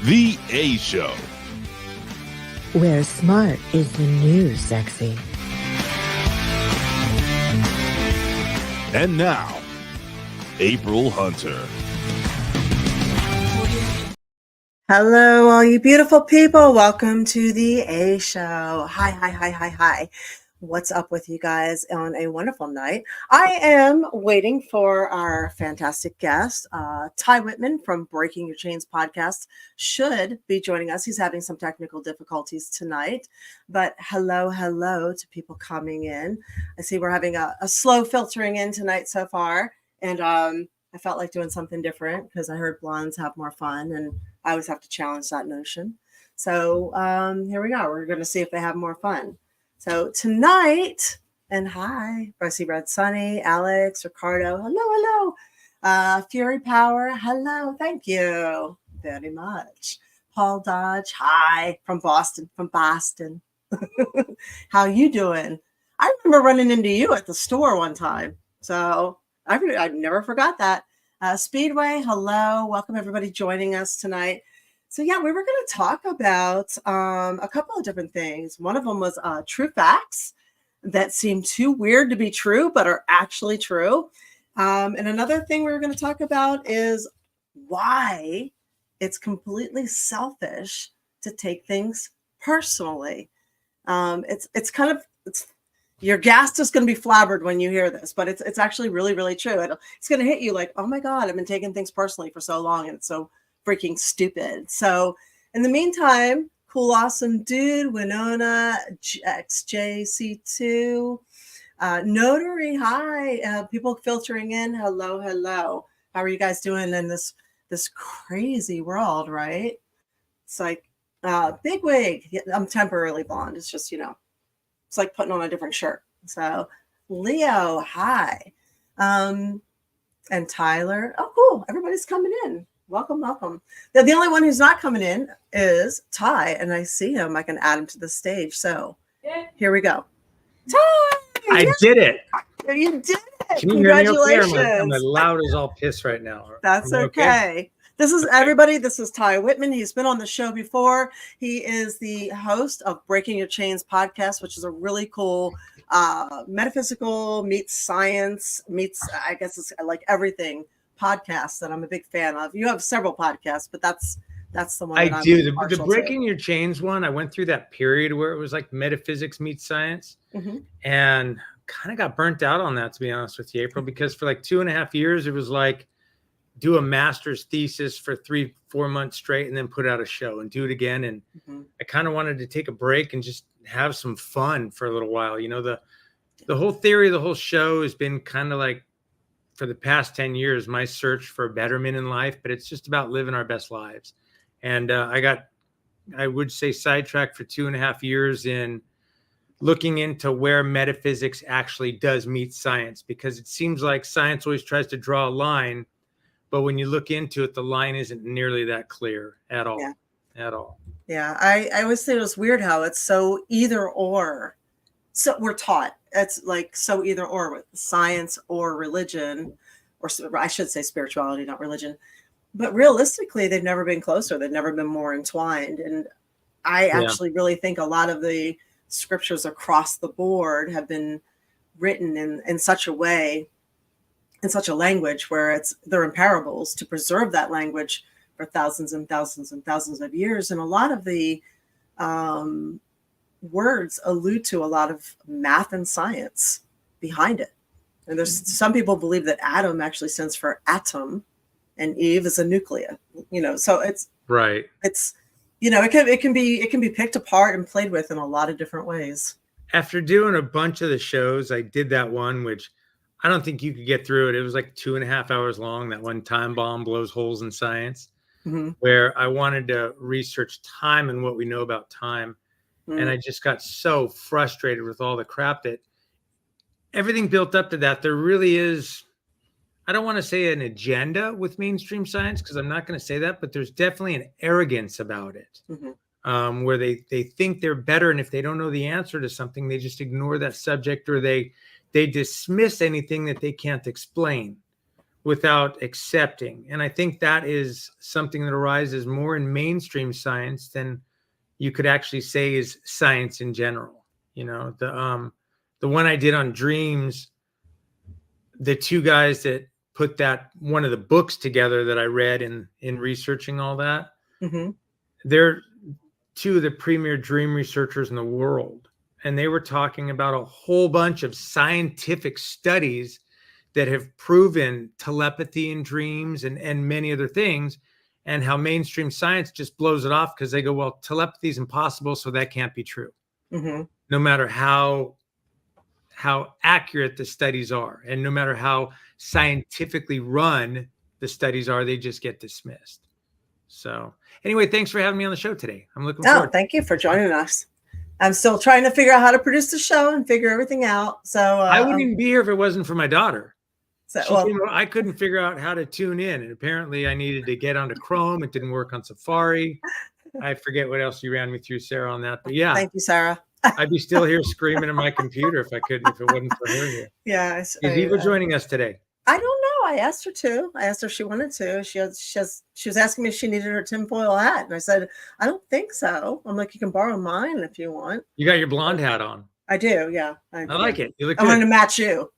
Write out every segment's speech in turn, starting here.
The A Show. Where smart is the new sexy. And now, April Hunter. Hello, all you beautiful people. Welcome to the A Show. Hi. What's up with you guys on a wonderful night? I am waiting for our fantastic guest, Ty Whitman from Breaking Your Chains podcast should be joining us. He's having some technical difficulties tonight, but hello to people coming in. I see we're having a slow filtering in tonight so far, and I felt like doing something different because I heard blondes have more fun, and I always have to challenge that notion. So here we go. We're going to see if they have more fun. So tonight, and hi, I see Red Sunny, Alex, Ricardo, hello. Fury Power, hello, thank you very much. Paul Dodge, hi, from Boston. How you doing? I remember running into you at the store one time. So I never forgot that. Speedway, hello. Welcome everybody joining us tonight. So yeah, we were going to talk about a couple of different things. One of them was true facts that seem too weird to be true, but are actually true. And another thing we were going to talk about is why it's completely selfish to take things personally. It's your gas is going to be flabbered when you hear this, but it's actually really true. It's going to hit you like, oh my God, I've been taking things personally for so long, and it's so freaking stupid. So in the meantime, cool, awesome dude, Winona, XJC2, Notary, hi, people filtering in, hello. How are you guys doing in this crazy world, right? It's like big wig. I'm temporarily blonde. It's just, it's like putting on a different shirt. So Leo, hi. And Tyler. Oh, cool. Everybody's coming in. Welcome. The only one who's not coming in is Ty, and I see him. I can add him to the stage. So here we go. Ty! I did it. You did it. Can you hear me okay? Congratulations. I'm as loud as all piss right now. That's okay. This is everybody. This is Ty Whitman. He's been on the show before. He is the host of Breaking Your Chains podcast, which is a really cool metaphysical meets science meets, I guess it's like everything podcast that I'm a big fan of. You have several podcasts, but that's the one I do. The Breaking Your Chains one, I went through that period where it was like metaphysics meets science, and kind of got burnt out on that, to be honest with you, April, because for like 2.5 years, it was like do a master's thesis for 3-4 months straight and then put out a show and do it again. And I kind of wanted to take a break and just have some fun for a little while. The whole theory of the whole show has been kind of like, for the past 10 years, my search for betterment in life, but it's just about living our best lives. And I would say, sidetracked for 2.5 years in looking into where metaphysics actually does meet science, because it seems like science always tries to draw a line, but when you look into it, the line isn't nearly that clear at all. Yeah, I always say it was weird how it's so either or. So we're taught it's like so either or with science or religion, or I should say spirituality, not religion. But realistically, they've never been closer. They've never been more entwined. And I actually really think a lot of the scriptures across the board have been written in such a way, in such a language where they're in parables to preserve that language for thousands and thousands and thousands of years. And a lot of the words allude to a lot of math and science behind it. And there's some people believe that Adam actually stands for atom and Eve is a nucleus, so it's right. It's, it can be picked apart and played with in a lot of different ways. After doing a bunch of the shows, I did that one, which I don't think you could get through it. It was like 2.5 hours long. That one, Time Bomb Blows Holes in Science, where I wanted to research time and what we know about time. And I just got so frustrated with all the crap that everything built up to that. There really is, I don't want to say an agenda with mainstream science, because I'm not going to say that, but there's definitely an arrogance about it, where they think they're better. And if they don't know the answer to something, they just ignore that subject, or they dismiss anything that they can't explain. without accepting. And I think that is something that arises more in mainstream science than you could actually say is science in general. You know, the one I did on dreams, the two guys that put that one of the books together that I read in researching all that, they're two of the premier dream researchers in the world. And they were talking about a whole bunch of scientific studies that have proven telepathy in dreams and many other things, and how mainstream science just blows it off because they go, well, telepathy is impossible, so that can't be true. No matter how accurate the studies are, and no matter how scientifically run the studies are, they just get dismissed. So anyway, thanks for having me on the show today. I'm looking forward. Thank you for joining us. I'm still trying to figure out how to produce the show and figure everything out. So I wouldn't even be here if it wasn't for my daughter. So, I couldn't figure out how to tune in, and apparently I needed to get onto Chrome. It didn't work on Safari. I forget what else you ran me through, Sarah, on that. But yeah, thank you, Sarah. I'd be still here screaming at my computer if it wasn't for her here. Yeah. Is Eva joining us today? I don't know. I asked her to. I asked her if she wanted to. She was asking me if she needed her tinfoil hat, and I said, I don't think so. I'm like, you can borrow mine if you want. You got your blonde hat on. I do. Yeah. I like it. You look I'm good. going to match you.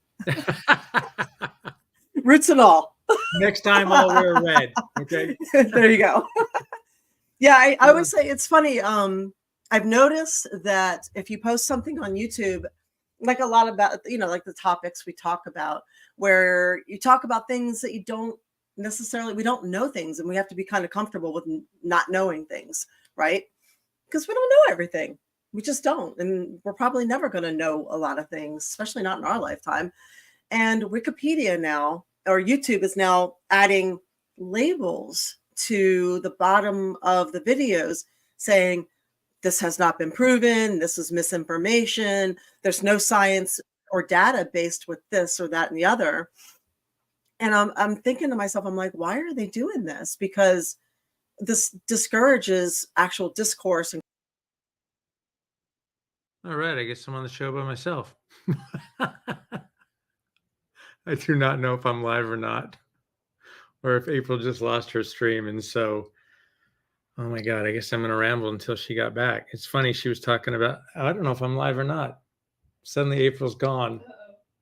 Roots and all. Next time I'll wear red. Okay. There you go. Yeah, I always say it's funny. I've noticed that if you post something on YouTube, like a lot about, like the topics we talk about, where you talk about things that we don't know things, and we have to be kind of comfortable with not knowing things, right? Because we don't know everything. We just don't. And we're probably never going to know a lot of things, especially not in our lifetime. And Wikipedia now, or YouTube is now adding labels to the bottom of the videos saying, this has not been proven, this is misinformation, there's no science or data based with this or that and the other. And I'm thinking to myself, I'm like, why are they doing this? Because this discourages actual discourse. All right, I guess I'm on the show by myself. I do not know if I'm live or not, or if April just lost her stream. And so, oh my God, I guess I'm going to ramble until she got back. It's funny. She was talking about, I don't know if I'm live or not. Suddenly April's gone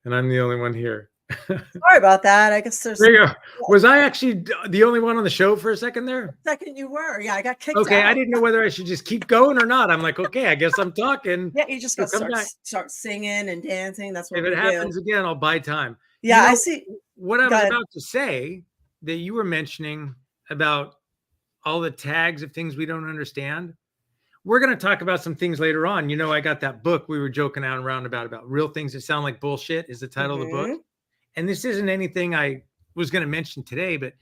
and I'm the only one here. Sorry about that. I guess there's. There you go. Was I actually the only one on the show for a second there? Second you were. Yeah, I got kicked Okay, out. I didn't know whether I should just keep going or not. I'm like, okay, I guess I'm talking. Yeah, you just got So to start singing and dancing. That's what if we it happens again, I'll buy time. Yeah, You know, I see. What I Go was ahead. about to say that you were mentioning about all the tags of things we don't understand. We're going to talk about some things later on. You know, I got that book we were joking out and round about real things that sound like bullshit is the title of the book. And this isn't anything I was going to mention today, but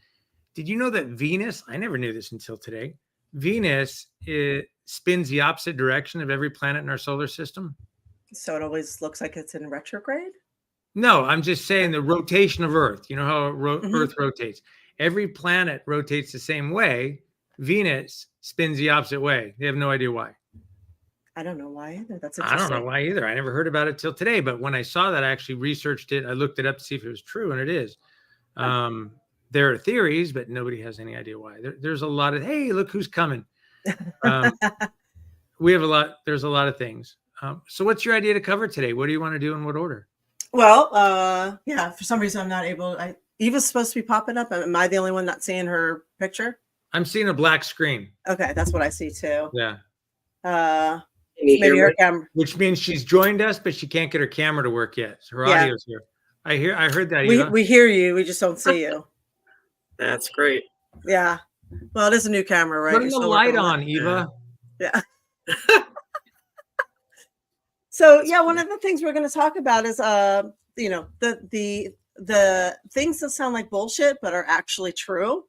did you know that Venus, I never knew this until today, Venus spins the opposite direction of every planet in our solar system? So it always looks like it's in retrograde? No, I'm just saying the rotation of Earth. You know how Earth rotates. Every planet rotates the same way. Venus spins the opposite way. They have no idea why. I don't know why either. That's I interesting. don't know why either. I never heard about it till today. But when I saw that, I actually researched it. I looked it up to see if it was true, and it is. There are theories, but nobody has any idea why. There's a lot of, hey, look who's coming. We have a lot. There's a lot of things. So what's your idea to cover today? What do you want to do in what order? Well, yeah, for some reason I'm not able. Eva's supposed to be popping up. Am I the only one not seeing her picture? I'm seeing a black screen. Okay, that's what I see too. Yeah. Maybe her camera. Which means she's joined us, but she can't get her camera to work yet. So her audio's here. I heard that. Eva. We hear you. We just don't see you. That's great. Yeah. Well, it is a new camera, right? Turn the light on, Eva. Yeah. So yeah, one of the things we're going to talk about is the things that sound like bullshit but are actually true.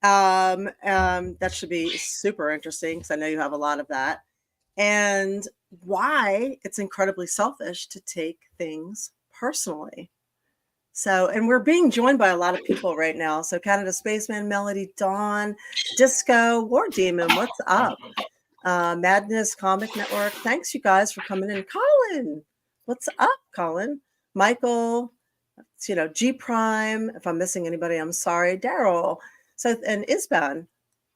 That should be super interesting because I know you have a lot of that, and why it's incredibly selfish to take things personally. So, and we're being joined by a lot of people right now. So Canada Spaceman, Melody, Dawn, Disco, War Demon, what's up? Madness Comic Network. Thanks you guys for coming in. Colin, what's up, Colin? Michael, G Prime. If I'm missing anybody, I'm sorry. Daryl. So and Isban.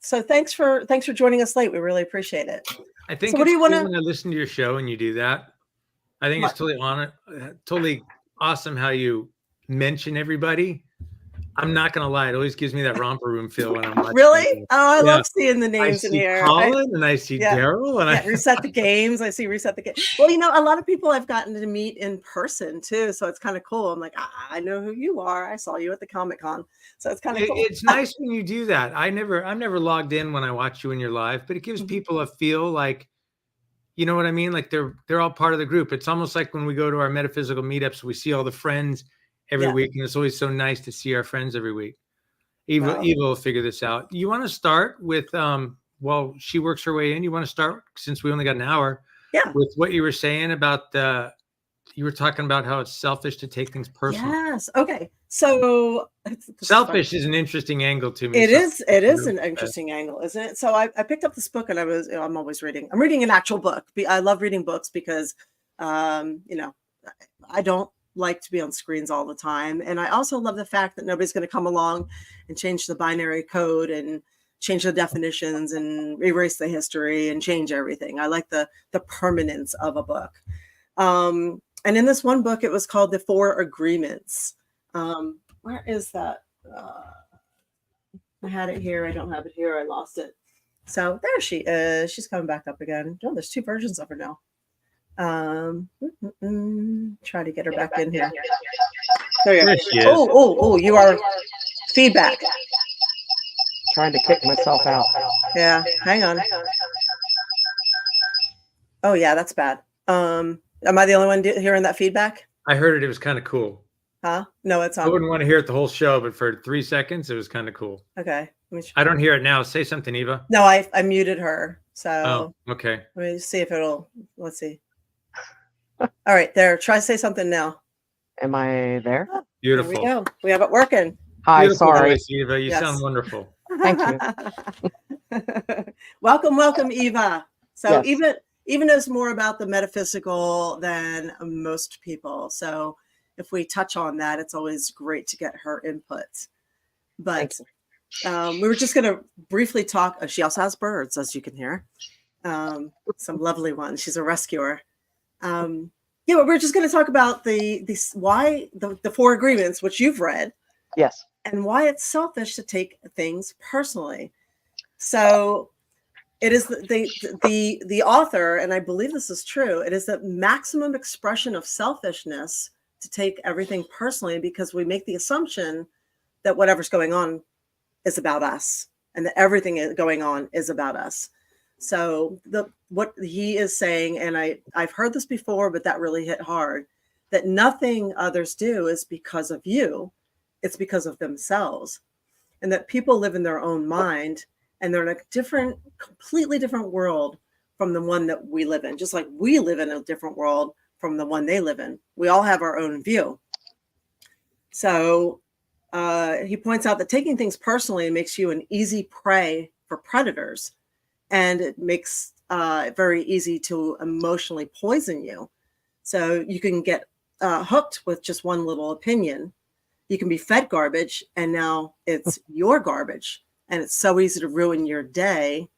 So thanks for joining us late. We really appreciate it. I think So what do you cool want when I listen to your show and you do that. I think it's totally awesome how you mention everybody. I'm not gonna lie, it always gives me that romper room feel when I'm watching. Really? Oh, I Yeah. love seeing the I names in see here. Colin and I see Daryl and I Reset the games. I see Reset the Game. Well, a lot of people I've gotten to meet in person too, so it's kind of cool. I'm like, I know who you are. I saw you at the Comic-Con, so it's kind of cool. It's nice when you do that. I'm never logged in when I watch you when you're live, but it gives people a feel like, you know what I mean? Like they're all part of the group. It's almost like when we go to our metaphysical meetups, we see all the friends every week, and it's always so nice to see our friends every week. Eva will figure this out. You want to start with while she works her way in, you want to start, since we only got an hour, with what you were saying about you were talking about how it's selfish to take things personally. Yes. Okay. So selfish is an interesting angle to me. It is an interesting angle, isn't it? So I picked up this book and I'm always reading. I'm reading an actual book. I love reading books because I don't like to be on screens all the time. And I also love the fact that nobody's going to come along and change the binary code and change the definitions and erase the history and change everything. I like the permanence of a book. And in this one book, it was called The Four Agreements. Where is that? I had it here. I don't have it here. I lost it. So there she is. She's coming back up again. Oh, there's two versions of her now. Try to get her back in here. There you go. Oh, you are feedback. Trying to kick myself out. Yeah, hang on. Oh yeah, that's bad. Am I the only one hearing that feedback? I heard it. It was kind of cool. Huh? No, it's on. I wouldn't want to hear it the whole show, but for 3 seconds, it was kind of cool. Okay. I don't hear it now. Say something, Eva. No, I muted her. So okay. Let me see if let's see. All right, there. Try to say something now. Am I there? Oh, beautiful. There we go. We have it working. Hi, beautiful sorry. voice, Eva. You sound wonderful. Thank you. Welcome, Eva. So yes. Eva knows more about the metaphysical than most people. So if we touch on that, it's always great to get her input. But we were just going to briefly talk. She also has birds, as you can hear. Some lovely ones. She's a rescuer. We're just going to talk about the Four Agreements, which you've read. Yes. And why it's selfish to take things personally. So it is the author, and I believe this is true, it is the maximum expression of selfishness to take everything personally, because we make the assumption that whatever's going on is about us, and that everything going on is about us. So what he is saying, and I've heard this before, but that really hit hard, that nothing others do is because of you. It's because of themselves. And that people live in their own mind, and they're in a completely different world from the one that we live in. Just like we live in a different world from the one they live in. We all have our own view. So he points out that taking things personally makes you an easy prey for predators. And it makes it very easy to emotionally poison you. So you can get hooked with just one little opinion. You can be fed garbage, and now it's your garbage. And it's so easy to ruin your day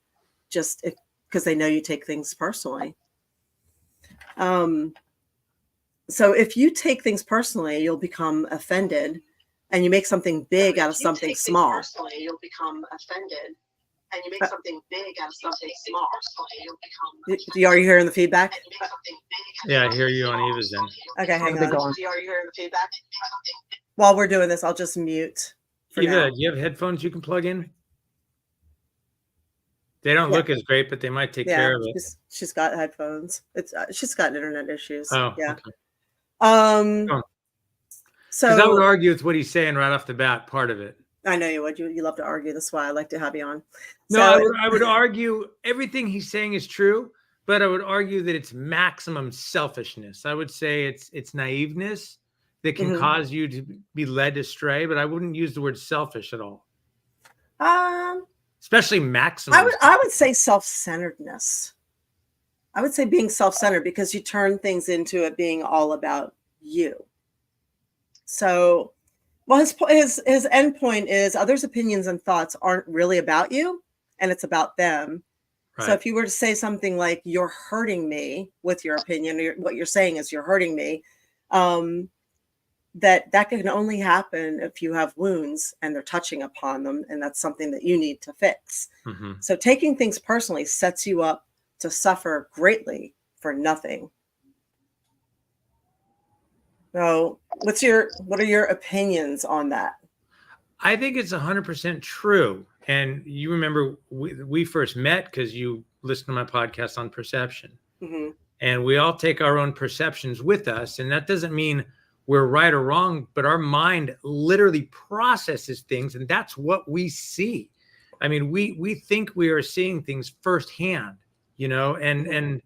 just because they know you take things personally. So if you take things personally, you'll become offended, and you make something big out of something small. Personally, you'll become offended. And you make something big out of something small. Are you hearing the feedback? Yeah, I hear you on Eva's end. Okay, hang on. Are you hearing the feedback? While we're doing this, I'll just mute. Eva, do you have headphones you can plug in? They don't look as great, but they might take care of it. She's got headphones. She's got internet issues. Oh, yeah. Okay. So I would argue with what he's saying right off the bat, part of it. I know you would. You love to argue. That's why I like to have you on. No, I would argue everything he's saying is true, but I would argue that it's maximum selfishness. I would say it's naiveness that can cause you to be led astray, but I wouldn't use the word selfish at all. Especially maximum. I would say self-centeredness. I would say being self-centered, because you turn things into it being all about you. So, well, his end point is others' opinions and thoughts aren't really about you, and it's about them. Right. So if you were to say something like "you're hurting me" with your opinion, or what you're saying is "you're hurting me," that can only happen if you have wounds and they're touching upon them, and that's something that you need to fix. Mm-hmm. So taking things personally sets you up to suffer greatly for nothing. So what are your opinions on that? I think it's 100% true. And you remember we first met because you listened to my podcast on perception. Mm-hmm. And we all take our own perceptions with us. And that doesn't mean we're right or wrong, but our mind literally processes things, and that's what we see. I mean, we think we are seeing things firsthand, you know, and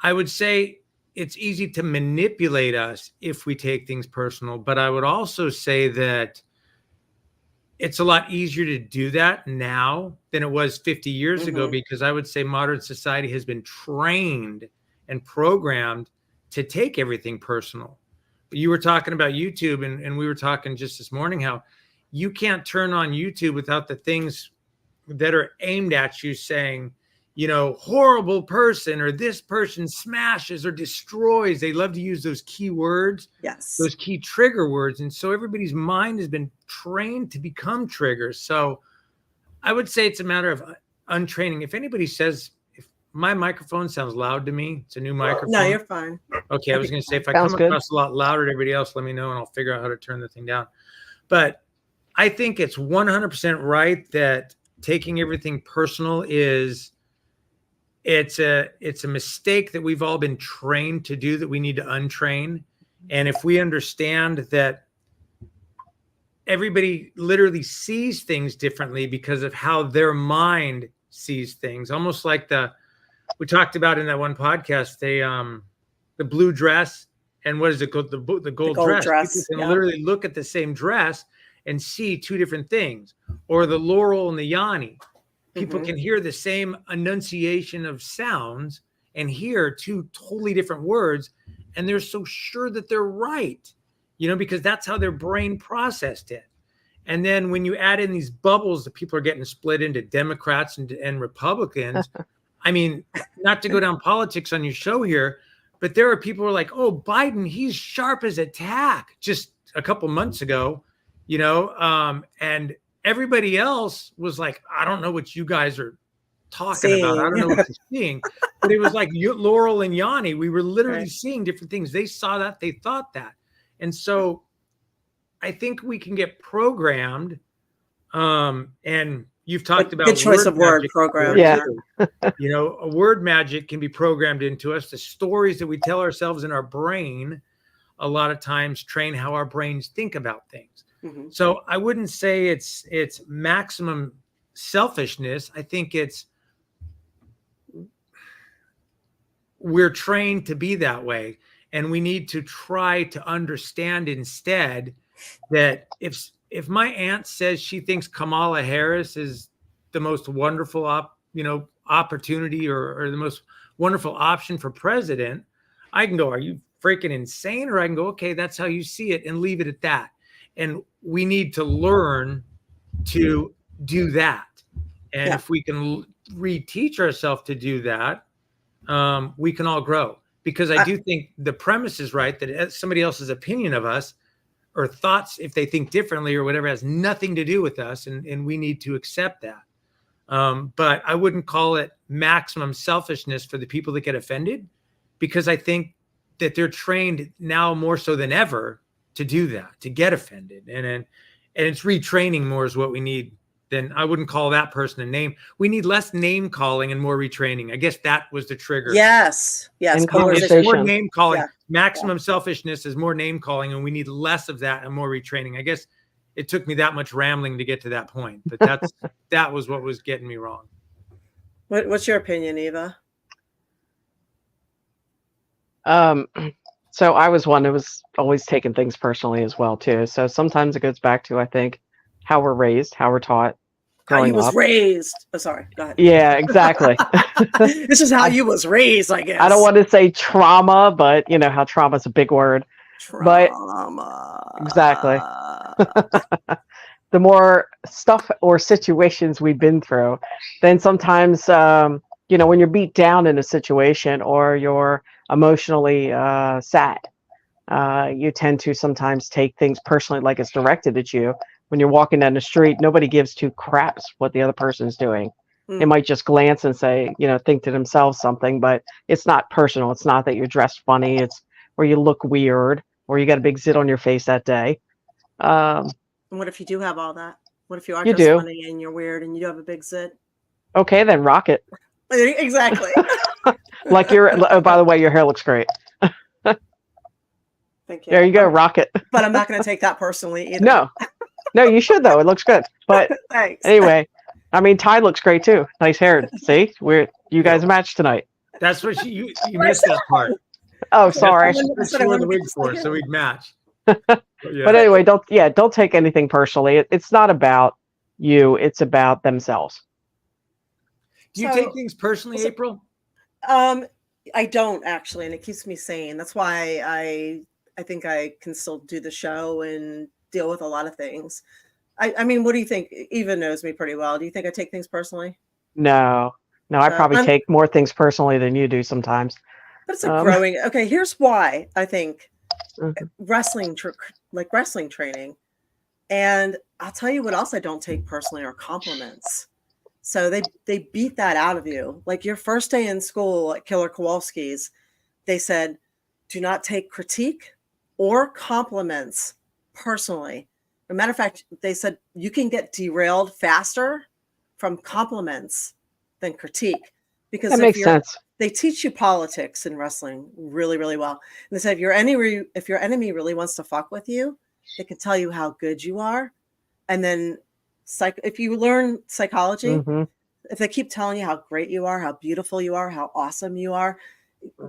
I would say it's easy to manipulate us if we take things personal. But I would also say that it's a lot easier to do that now than it was 50 years ago, because I would say modern society has been trained and programmed to take everything personal. You were talking about YouTube, and we were talking just this morning how you can't turn on YouTube without the things that are aimed at you saying, you know, horrible person, or this person smashes or destroys. They love to use those key words, Yes, those key trigger words. And so everybody's mind has been trained to become triggers. So I would say it's a matter of untraining. If anybody says, if my microphone sounds loud to me, it's a new microphone. no, you're fine. Okay, I was going to say, if I Sounds come good. across a lot louder to everybody else, let me know and I'll figure out how to turn the thing down. But I think it's 100% right that taking everything personal is it's a mistake that we've all been trained to do that we need to untrain. And if we understand that everybody literally sees things differently because of how their mind sees things, almost like we talked about in that one podcast, the blue dress and what is it called? The gold dress. People can literally look at the same dress and see two different things. Or the Laurel and the Yanni. People can hear the same enunciation of sounds and hear two totally different words, and they're so sure that they're right, you know, because that's how their brain processed it. And then when you add in these bubbles that people are getting split into Democrats and Republicans, I mean, not to go down politics on your show here, but there are people who are like, oh, Biden, he's sharp as a tack just a couple months ago, you know, and everybody else was like, I don't know what you guys are talking about. I don't know what you're seeing. But it was like Laurel and Yanni. We were literally seeing different things. They saw that. They thought that. And so I think we can get programmed. And you've talked about good choice of word program. Yeah. You know, a word magic can be programmed into us. The stories that we tell ourselves in our brain a lot of times train how our brains think about things. So I wouldn't say it's maximum selfishness. I think we're trained to be that way, and we need to try to understand instead that if my aunt says she thinks Kamala Harris is the most wonderful opportunity or the most wonderful option for president, I can go, are you freaking insane? Or I can go, okay, that's how you see it, and leave it at that. And we need to learn to do that. And if we can reteach ourselves to do that, we can all grow. Because I do think the premise is right, that somebody else's opinion of us or thoughts, if they think differently or whatever, has nothing to do with us. And we need to accept that. But I wouldn't call it maximum selfishness for the people that get offended, because I think that they're trained now more so than ever to do that, to get offended. And it's retraining more is what we need. Then I wouldn't call that person a name. We need less name calling and more retraining. I guess that was the trigger. Yes. And It's conversation. more name calling. Yeah. Maximum selfishness is more name calling, and we need less of that and more retraining. I guess it took me that much rambling to get to that point, but that was what was getting me wrong. What's your opinion, Eva? So I was one who was always taking things personally as well too. So sometimes it goes back to, I think, how we're raised, how we're taught How you growing was up. raised. Oh, sorry. Go ahead. Yeah, exactly. This is how you was raised, I guess. I don't want to say trauma, but you know how trauma is a big word. But Trauma. exactly. The more stuff or situations we've been through, then sometimes, when you're beat down in a situation or you're emotionally sad, you tend to sometimes take things personally, like it's directed at you. When you're walking down the street, nobody gives two craps what the other person's doing. They Mm. might just glance and say, think to themselves something, but it's not personal. It's not that you're dressed funny. It's or you look weird or you got a big zit on your face that day. And what if you do have all that? What if you are You just do. funny and you're weird and you do have a big zit? Okay, then rock it. Exactly. Like oh, by the way, your hair looks great. Thank you. There you go, rock it. But I'm not going to take that personally either. No, you should though. It looks good. But Thanks. anyway, I mean, Ty looks great too. Nice hair. See, you guys match tonight. That's what you missed that part. Oh, sorry. That's what she wore the wig for, so we'd match. Yeah. But anyway, don't take anything personally. It's not about you. It's about themselves. Do you So- take things personally, so- April? I don't actually, and it keeps me sane. That's why I think I can still do the show and deal with a lot of things. I mean, what do you think? Eva knows me pretty well. Do you think I take things personally? No, I probably I'm- take more things personally than you do sometimes. But it's a growing. Okay, here's why I think Mhm. wrestling training, and I'll tell you what else I don't take personally are compliments. So they beat that out of you. Like your first day in school at Killer Kowalski's, they said, do not take critique or compliments personally. As a matter of fact, they said you can get derailed faster from compliments than critique. Because That makes sense. they teach you politics in wrestling really, really well. And they said if your enemy really wants to fuck with you, they can tell you how good you are. And then if you learn psychology, Mhm. if they keep telling you how great you are, how beautiful you are, how awesome you are,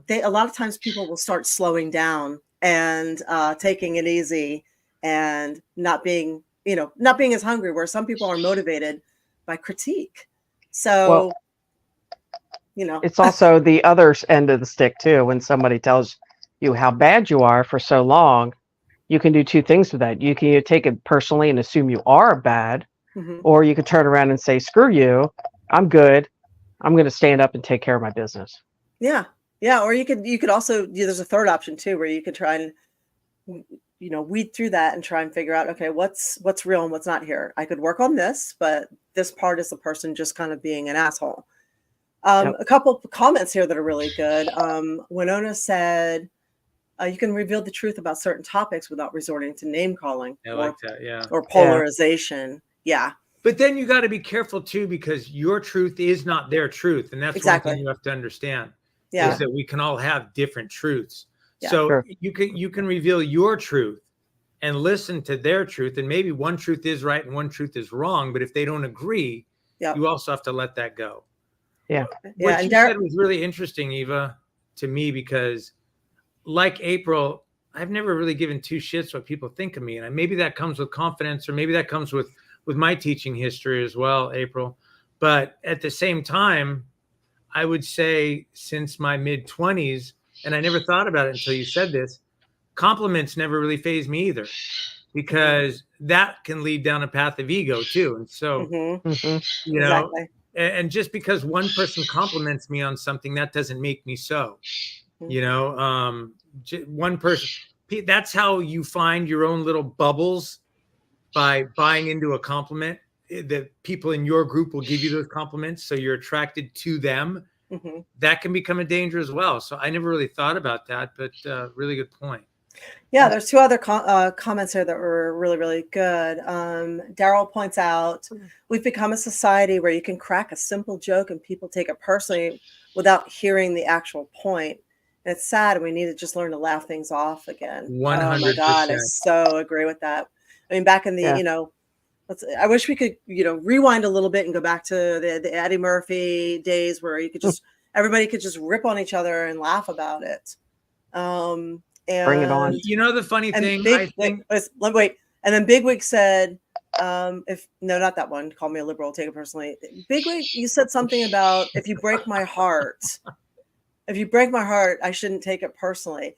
a lot of times people will start slowing down and taking it easy and not being as hungry, where some people are motivated by critique. So, It's also the other end of the stick too. When somebody tells you how bad you are for so long, you can do two things with that. You can either take it personally and assume you are bad, mhm. or you could turn around and say, screw you, I'm good. I'm going to stand up and take care of my business. Yeah. Or you could also, there's a third option too, where you could try and, weed through that and try and figure out, okay, what's real and what's not here. I could work on this, but this part is the person just kind of being an asshole. Yep. A couple of comments here that are really good. Winona said, you can reveal the truth about certain topics without resorting to name calling I like that. Yeah. or polarization. Yeah. But then you got to be careful too, because your truth is not their truth, and that's Exactly. one thing you have to understand. Yeah. Is that we can all have different truths. Yeah. So Sure. you can reveal your truth and listen to their truth, and maybe one truth is right and one truth is wrong. But if they don't agree, Yeah. you also have to let that go. Yeah. What And you said was really interesting, Eva, to me, because like April, I've never really given two shits what people think of me, and maybe that comes with confidence, or maybe that comes with my teaching history as well, April. But at the same time, I would say since my mid-20s, and I never thought about it until you said this, compliments never really faze me either, because that can lead down a path of ego too. And so, Mhm. Mhm. you know, Exactly. and just because one person compliments me on something, that doesn't make me so. Mhm. You know, one person, that's how you find your own little bubbles, by buying into a compliment. The people in your group will give you those compliments, so you're attracted to them. Mhm. That can become a danger as well. So I never really thought about that, but really good point. Yeah, there's two other comments here that were really, really good. Daryl points out, we've become a society where you can crack a simple joke and people take it personally without hearing the actual point. And it's sad, and we need to just learn to laugh things off again. Oh my God, I 100%. so agree with that. I mean, back in the, Yeah. I wish we could, rewind a little bit and go back to the Eddie Murphy days where you could just, everybody could just rip on each other and laugh about it. And Bring it on. You know, the funny and thing, Big, I think, wait. And then Bigwig said, not that one, call me a liberal, take it personally. Bigwig, you said something about if you break my heart. If you break my heart, I shouldn't take it personally.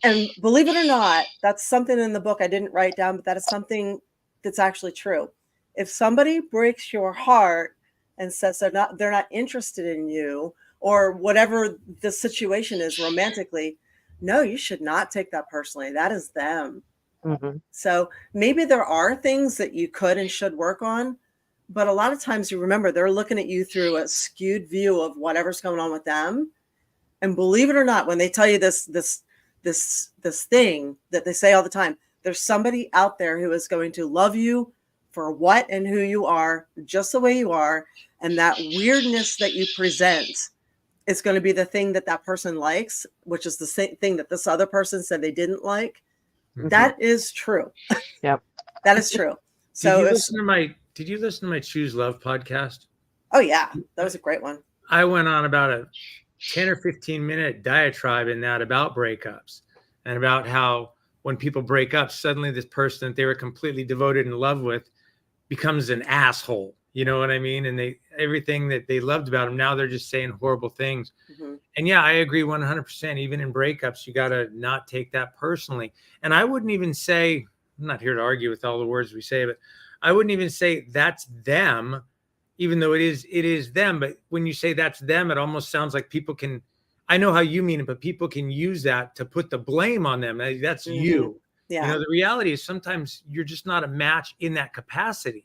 And believe it or not, that's something in the book I didn't write down, but that is something that's actually true. If somebody breaks your heart and says they're not interested in you, or whatever the situation is romantically, no, you should not take that personally. That is them. Mm-hmm. So maybe there are things that you could and should work on, but a lot of times you remember they're looking at you through a skewed view of whatever's going on with them. And believe it or not, when they tell you this thing that they say all the time, there's somebody out there who is going to love you for what and who you are, just the way you are. And that weirdness that you present is going to be the thing that that person likes, which is the same thing that this other person said they didn't like. Mhm. That is true. Yep. That is true. So Did you listen to my Choose Love podcast? oh yeah, that was a great one. I went on about a 10 or 15 minute diatribe in that about breakups and about how when people break up, suddenly this person that they were completely devoted in love with becomes an asshole. You know what I mean? And everything that they loved about him, now they're just saying horrible things. Mm-hmm. And yeah, I agree 100%. Even in breakups, you got to not take that personally. And I wouldn't even say, I'm not here to argue with all the words we say, but I wouldn't even say that's them, even though it is them. But when you say that's them, it almost sounds like people can, I know how you mean it, but people can use that to put the blame on them. That's Mm-hmm. you. Yeah. You know, the reality is sometimes you're just not a match in that capacity.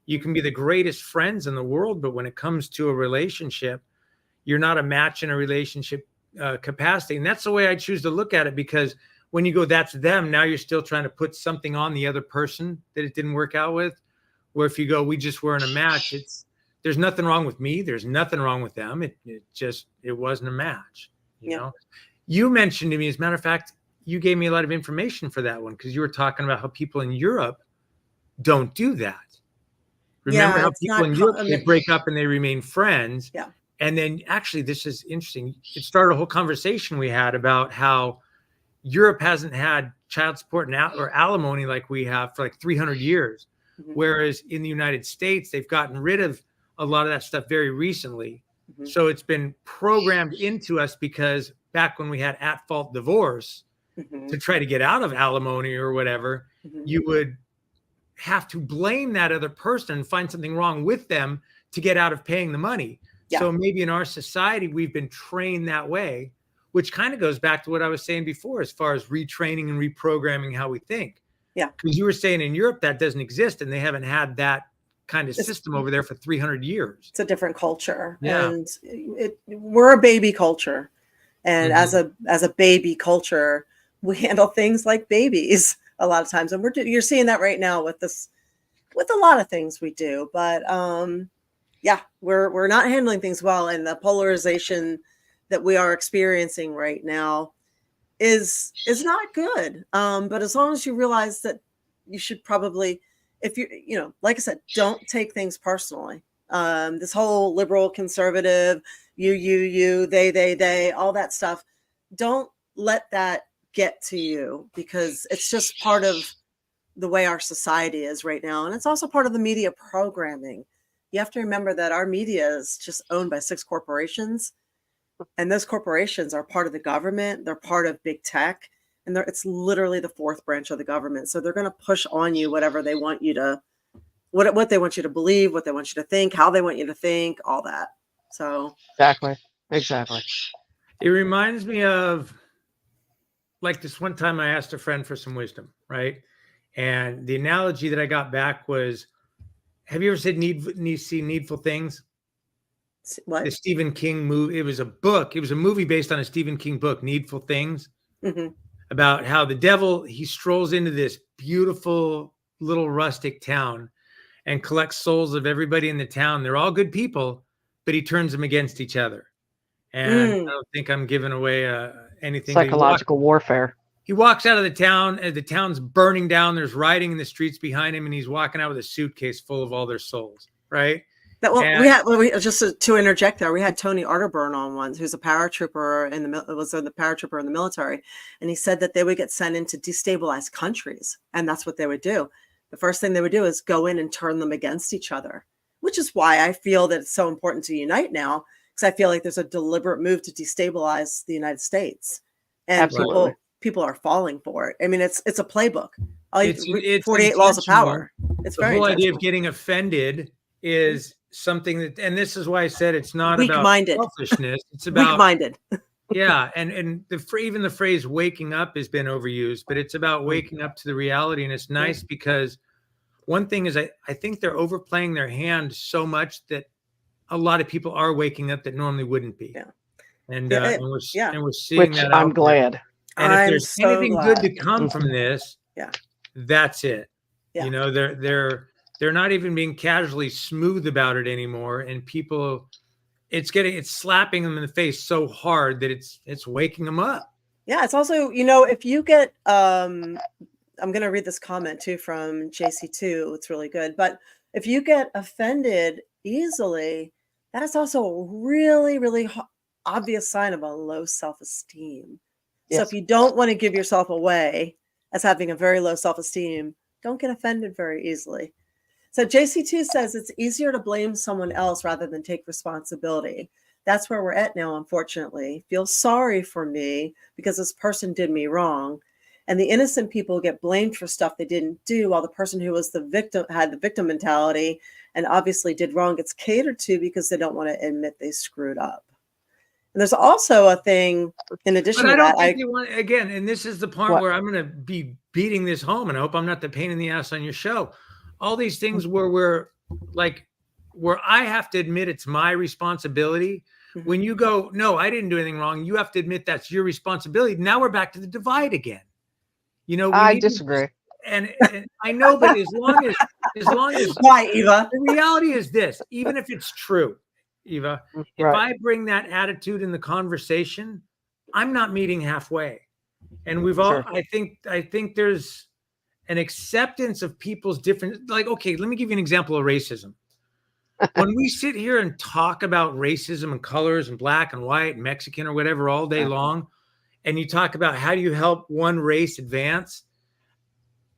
You can be the greatest friends in the world, but when it comes to a relationship, you're not a match in a relationship capacity. And that's the way I choose to look at it, because when you go, that's them, now you're still trying to put something on the other person that it didn't work out with. Where if you go, we just weren't a match, there's nothing wrong with me. There's nothing wrong with them. It wasn't a match. You know, you mentioned to me, as a matter of fact, you gave me a lot of information for that one, because you were talking about how people in Europe don't do that. Remember how people in Europe, they break up and they remain friends. Yeah. And then actually, this is interesting. It started a whole conversation we had about how Europe hasn't had child support or alimony like we have for like 300 years. Mm-hmm. Whereas in the United States, they've gotten rid of a lot of that stuff very recently. Mm-hmm. So it's been programmed into us, because back when we had at-fault divorce, Mm-hmm. to try to get out of alimony or whatever, Mm-hmm. you would have to blame that other person and find something wrong with them to get out of paying the money. Yeah. So maybe in our society, we've been trained that way, which kind of goes back to what I was saying before, as far as retraining and reprogramming how we think. Yeah. Because you were saying in Europe that doesn't exist, and they haven't had that kind of system over there for 300 years. It's a different culture. Yeah. And we're a baby culture. And Mm-hmm. as a baby culture, we handle things like babies a lot of times. And you're seeing that right now with a lot of things we do. But yeah, we're not handling things well. And the polarization that we are experiencing right now is not good. But as long as you realize that you should probably, if like I said, don't take things personally. This whole liberal, conservative, you, they, all that stuff. Don't let that get to you, because it's just part of the way our society is right now. And it's also part of the media programming. You have to remember that our media is just owned by 6 corporations. And those corporations are part of the government. They're part of big tech. And it's literally the 4th branch of the government. So they're going to push on you whatever they want you to, what they want you to believe, what they want you to think, how they want you to think, all that. So Exactly. It reminds me of, like, this one time I asked a friend for some wisdom, right? And the analogy that I got back was, have you ever seen Needful Things? what? The Stephen King movie. It was a book. It was a movie based on a Stephen King book, Needful Things, Mm-hmm. about how the devil, he strolls into this beautiful little rustic town and collects souls of everybody in the town. They're all good people, but he turns them against each other. And I don't think I'm giving away anything. Psychological warfare. He walks out of the town, and the town's burning down. There's rioting in the streets behind him, and he's walking out with a suitcase full of all their souls, right? Just to interject there, we had Tony Arterburn on once, who's a paratrooper paratrooper in the military, and he said that they would get sent into destabilized countries, and that's what they would do. The first thing they would do is go in and turn them against each other, which is why I feel that it's so important to unite now, because I feel like there's a deliberate move to destabilize the United States, and Absolutely. people are falling for it. I mean, it's a playbook. It's 48 laws of intentional. power. It's The very whole idea intentional. of getting offended is something that, and this is why I said it's not about Weak-minded. selfishness. It's about Weak-minded. yeah, and even the phrase "waking up" has been overused, but it's about waking up to the reality, and it's nice because one thing is I think they're overplaying their hand so much that a lot of people are waking up that normally wouldn't be. Yeah. And Yeah, we're seeing Which that. I'm out there. glad. And if I'm there's so anything glad. good to come from this, Yeah. that's it. Yeah. You know, they're not even being casually smooth about it anymore, and people, it's slapping them in the face so hard that it's waking them up. Yeah, it's also, if you get I'm going to read this comment too from JC2. It's really good. But if you get offended easily, that is also a really, really obvious sign of a low self-esteem. So Yes. if you don't want to give yourself away as having a very low self-esteem, don't get offended very easily. So JC2 says it's easier to blame someone else rather than take responsibility. That's where we're at now, unfortunately. Feel sorry for me because this person did me wrong. And the innocent people get blamed for stuff they didn't do, while the person who was the victim had the victim mentality and obviously did wrong gets catered to because they don't want to admit they screwed up. And there's also a thing in addition But to I don't that. think you want, again, and this is the part What? where I'm going to be beating this home, and I hope I'm not the pain in the ass on your show. All these things where I have to admit it's my responsibility. Mhm. When you go, no, I didn't do anything wrong, you have to admit that's your responsibility. Now we're back to the divide again. You know, I disagree. And I know, but as long as Why, Eva? the reality is this, even if it's true, Eva, if Right. I bring that attitude in the conversation, I'm not meeting halfway. And we've all, Sure. I think there's an acceptance of people's different, like, okay, let me give you an example of racism. When we sit here and talk about racism and colors and black and white and Mexican or whatever all day long, and you talk about how do you help one race advance,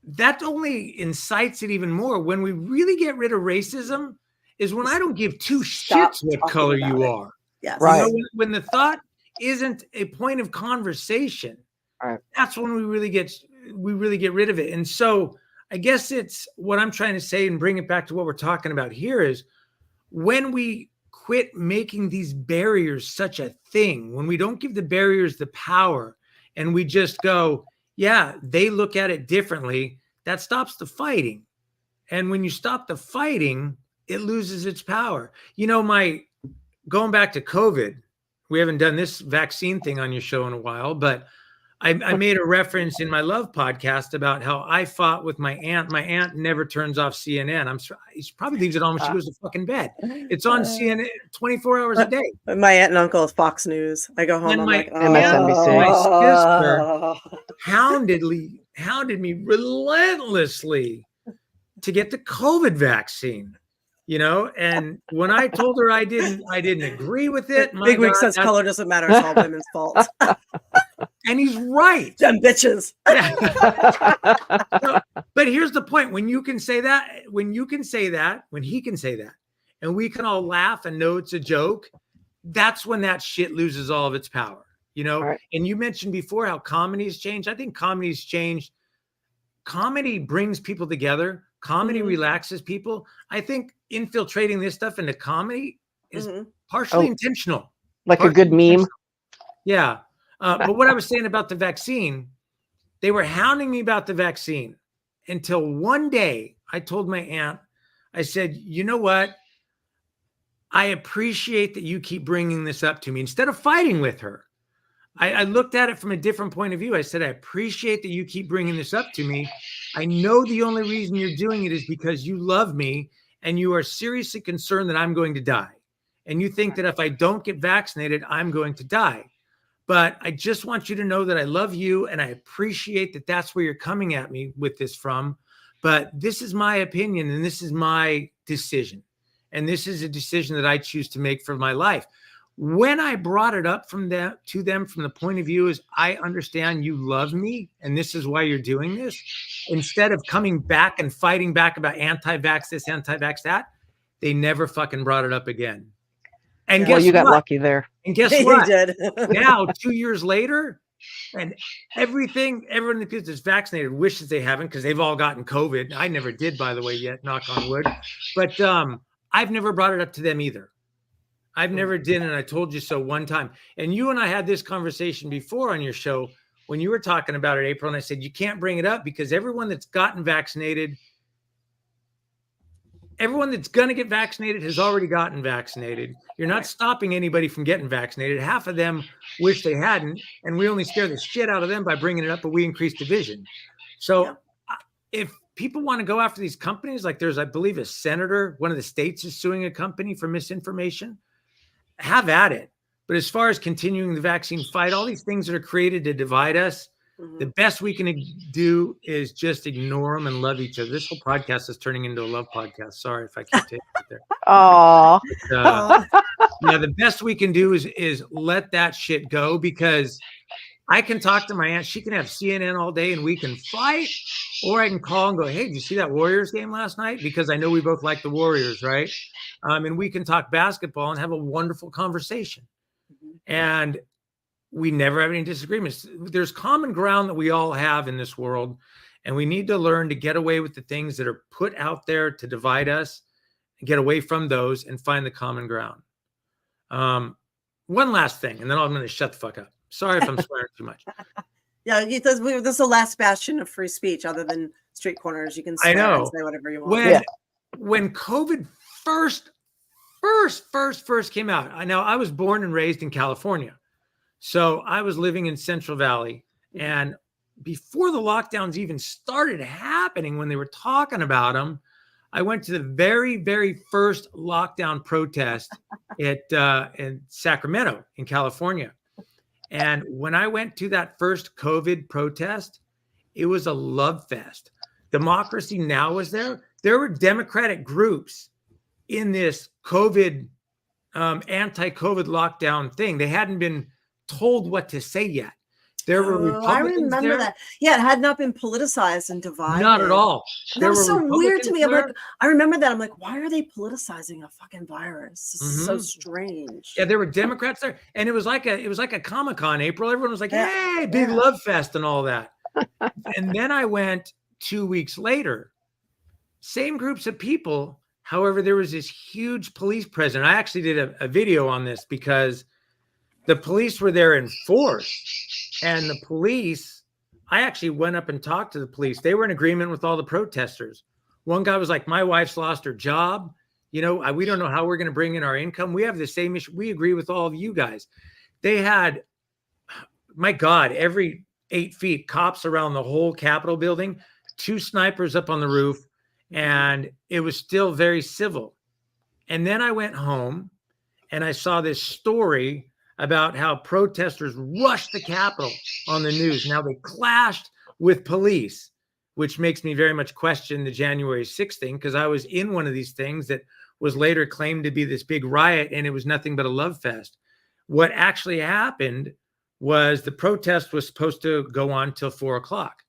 that only incites it even more. When we really get rid of racism is when I don't give two Stop shits what talking color about you it. are. Yes. Right. You know, when the thought isn't a point of conversation, Right. that's when we really get rid of it. And so I guess it's what I'm trying to say and bring it back to what we're talking about here is when we quit making these barriers such a thing, when we don't give the barriers the power and we just go, yeah, they look at it differently, that stops the fighting. And when you stop the fighting, it loses its power. You know, going back to COVID, we haven't done this vaccine thing on your show in a while, but I made a reference in my Love podcast about how I fought with my aunt. My aunt never turns off CNN. She probably leaves it on when she goes to fucking bed. It's on CNN 24 hours a day. My aunt and uncle is Fox News. I go home. And I'm my like, MSNBC. My hounded me relentlessly to get the COVID vaccine. You know, and when I told her I didn't agree with it. Big Wig says color doesn't matter. It's all women's fault. And he's right. Them bitches. Yeah. But here's the point. When he can say that, and we can all laugh and know it's a joke, that's when that shit loses all of its power, you know? Right. And you mentioned before how comedy's changed. I think comedy's changed. Comedy brings people together. Comedy relaxes people. I think infiltrating this stuff into comedy is partially intentional. Like a good meme. Yeah. But what I was saying about the vaccine, they were hounding me about the vaccine until one day I told my aunt, I said, you know what? I appreciate that you keep bringing this up to me. Instead of fighting with her, I looked at it from a different point of view. I said, I appreciate that you keep bringing this up to me. I know the only reason you're doing it is because you love me and you are seriously concerned that I'm going to die. And you think that if I don't get vaccinated, I'm going to die. But I just want you to know that I love you and I appreciate that that's where you're coming at me with this from. But this is my opinion and this is my decision. And this is a decision that I choose to make for my life. When I brought it up to them from the point of view is I understand you love me and this is why you're doing this, instead of coming back and fighting back about anti-vax this, anti-vax that, they never fucking brought it up again. And Yeah. guess Well, you got what? lucky there. And guess He what? did. Now, 2 years later, and everyone in the business vaccinated wishes they haven't because they've all gotten COVID. I never did, by the way, yet, knock on wood. But I've never brought it up to them either. I've never did, and I told you so one time. And you and I had this conversation before on your show when you were talking about it, April, and I said, you can't bring it up because everyone that's gotten vaccinated, everyone that's going to get vaccinated has already gotten vaccinated. You're not stopping anybody from getting vaccinated. Half of them wish they hadn't, and we only scare the shit out of them by bringing it up, but we increase division. So if people want to go after these companies, like there's, I believe, a senator, one of the states is suing a company for misinformation, have at it. But as far as continuing the vaccine fight, all these things that are created to divide us, the best we can do is just ignore them and love each other. This whole podcast is turning into a love podcast. Sorry if I keep taking it there. Oh, Yeah, the best we can do is let that shit go, because I can talk to my aunt. She can have CNN all day and we can fight, or I can call and go, hey, did you see that Warriors game last night? Because I know we both like the Warriors, right? And we can talk basketball and have a wonderful conversation. And we never have any disagreements. There's common ground that we all have in this world, and we need to learn to get away with the things that are put out there to divide us, and get away from those and find the common ground. One last thing, and then I'm going to shut the fuck up. Sorry if I'm swearing too much. Yeah, this is the last bastion of free speech, other than street corners. You can swear and say whatever you want. When COVID first came out, I was born and raised in California. So I was living in Central Valley, and before the lockdowns even started happening, when they were talking about them, I went to the very, very first lockdown protest in Sacramento in California. And when I went to that first COVID protest, it was a love fest. Democracy Now! Was there. There were Democratic groups in this COVID, anti-COVID lockdown thing. They hadn't been told what to say yet. There were Republicans I remember there. that. Yeah, it had not been politicized and divided. Not at all. That was so weird to me. I'm there. like, I remember that. I'm like, why are they politicizing a fucking virus? This is so strange. Yeah, there were Democrats there, and it was like a Comic-Con, April. Everyone was like, "Hey, big love fest," and all that. And then I went 2 weeks later. Same groups of people. However, there was this huge police presence. I actually did a video on this because the police were there in force, and the police, I actually went up and talked to the police. They were in agreement with all the protesters. One guy was like, my wife's lost her job. We don't know how we're going to bring in our income. We have the same issue. We agree with all of you guys. They had, my God, every 8 feet, cops around the whole Capitol building, 2 snipers up on the roof, and it was still very civil. And then I went home and I saw this story about how protesters rushed the Capitol on the news. Now they clashed with police, which makes me very much question the January 6th thing, because I was in one of these things that was later claimed to be this big riot, and it was nothing but a love fest. What actually happened was the protest was supposed to go on till 4 o'clock.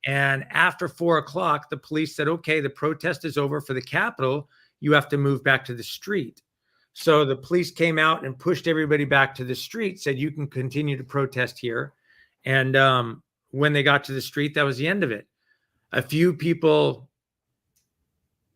And after 4 o'clock, the police said, okay, the protest is over for the Capitol. You have to move back to the street. So the police came out and pushed everybody back to the street, said you can continue to protest here. And when they got to the street, that was the end of it. A few people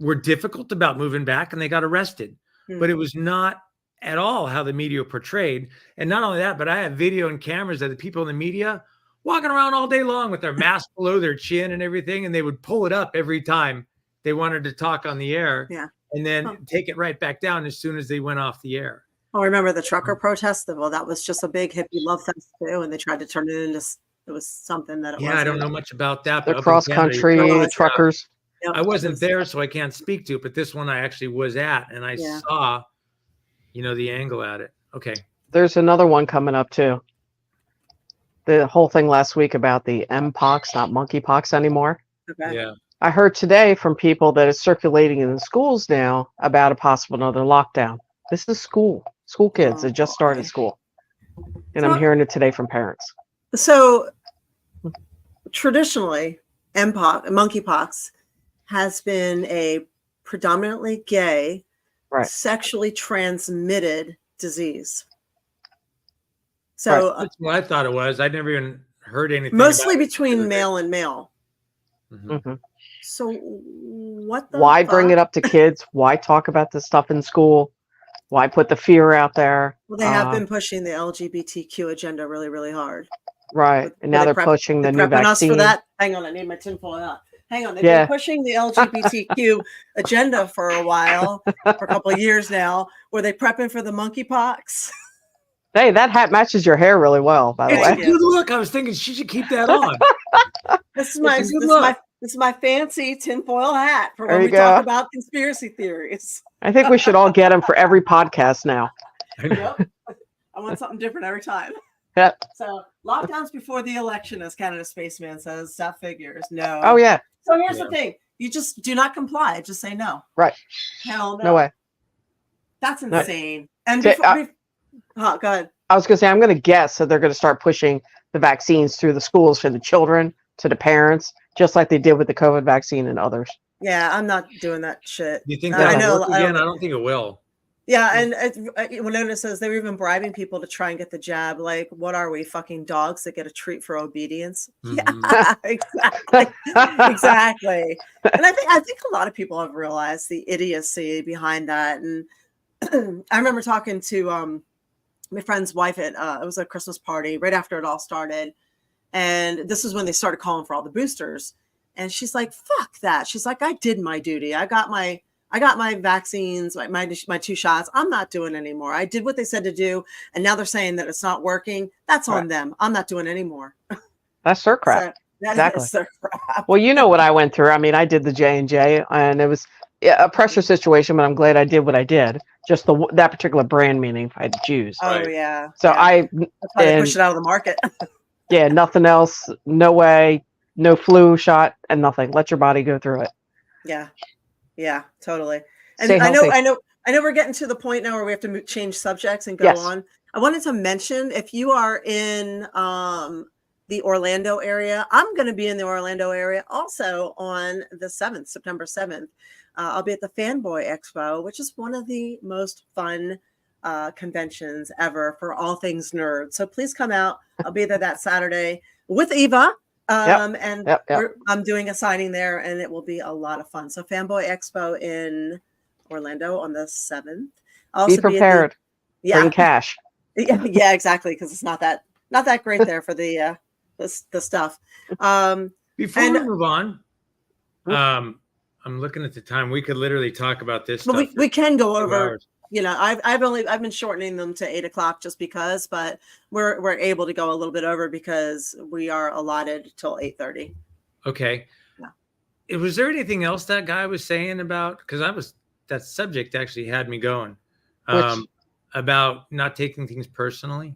were difficult about moving back and they got arrested. But it was not at all how the media portrayed. And not only that, but I have video and cameras of the people in the media walking around all day long with their mask below their chin and everything. And they would pull it up every time they wanted to talk on the air. Yeah. And then take it right back down as soon as they went off the air. Oh, I remember the trucker protest. Well, that was just a big hippie love fest too, and they tried to turn it into it was something that it wasn't. I don't know much about that. the but up in cross Canada, country truckers. Yep. I wasn't there, so I can't speak to it. But this one I actually was at, and I saw, the angle at it. Okay. There's another one coming up too. The whole thing last week about the Mpox, not monkeypox anymore. Okay. Yeah. I heard today from people that it's circulating in the schools now about a possible another lockdown. This is school kids that just started school. And I'm hearing it today from parents. So traditionally, monkeypox has been a predominantly gay Right. sexually transmitted disease. So That's what I thought it was. I never even heard anything. mostly about it. between male and male. Mhm. Mhm. So what the Why bring fuck? it up to kids? Why talk about this stuff in school? Why put the fear out there? Well, they have been pushing the LGBTQ agenda really, really hard. Right. And now they're pushing the new prepping us for vaccine. that. Hang on, I need my tinfoil out. Hang on, they've Yeah. been pushing the LGBTQ agenda for a while, for a couple of years now. Were they prepping for the monkeypox? Hey, that hat matches your hair really well, by the It's way. a good look. I was thinking she should keep that on. This is my It's a good this is look. my this is my fancy tinfoil hat for There when you we talk go. about conspiracy theories. I think we should all get them for every podcast now. Yep. I want something different every time. Yep. So lockdowns before the election, as Canada Spaceman says, that figures. No. Oh yeah. So here's Yeah. the thing: you just do not comply. Just say no. Right. Hell no. No way. That's No. insane. And Okay, go ahead. I was gonna say I'm gonna guess that they're gonna start pushing the vaccines through the schools for the children, to the parents, just like they did with the COVID vaccine and others. Yeah, I'm not doing that shit. Do you think I that'll know. work again? I don't think it will. Yeah, and Winona says they were even bribing people to try and get the jab. Like, what are we, fucking dogs that get a treat for obedience? Mhm. Yeah, exactly, exactly. And I think a lot of people have realized the idiocy behind that. And I remember talking to my friend's wife at it was a Christmas party right after it all started, and this is when they started calling for all the boosters. And she's like, "Fuck that!" She's like, "I did my duty. I got my vaccines, my 2 shots. I'm not doing anymore. I did what they said to do, and now they're saying that it's not working. That's on Right. them. I'm not doing anymore." That's their crap. So that Exactly. is their crap. Well, you know what I went through. I mean, I did the J&J, and it was a pressure situation, but I'm glad I did what I did. Just that particular brand, meaning if I had to choose. Oh Right. yeah. So yeah. That's why they and- push it out of the market. yeah, nothing else. No way. No flu shot and nothing. Let your body go through it. Yeah, totally. And Stay I know healthy. we're getting to the point now where we have to change subjects and go Yes. on. I wanted to mention, if you are in the Orlando area, I'm going to be in the Orlando area also on the 7th, September 7th. I'll be at the Fanboy Expo, which is one of the most fun conventions ever for all things nerd. So please come out. I'll be there that Saturday with Eva. And Yep. I'm doing a signing there, and it will be a lot of fun. So Fanboy Expo in Orlando on the 7th. I'll Be also at prepared. yeah, Bring cash. yeah, exactly, because it's not that great there for the stuff. Before And- we move on, I'm looking at the time. We could literally talk about this But stuff. we can go for 2 over. hours. You know, I've been shortening them to 8 o'clock just because, but we're able to go a little bit over because we are allotted till 8:30. Okay. Yeah. Was there anything else that guy was saying about? Because that subject actually had me going. About not taking things personally.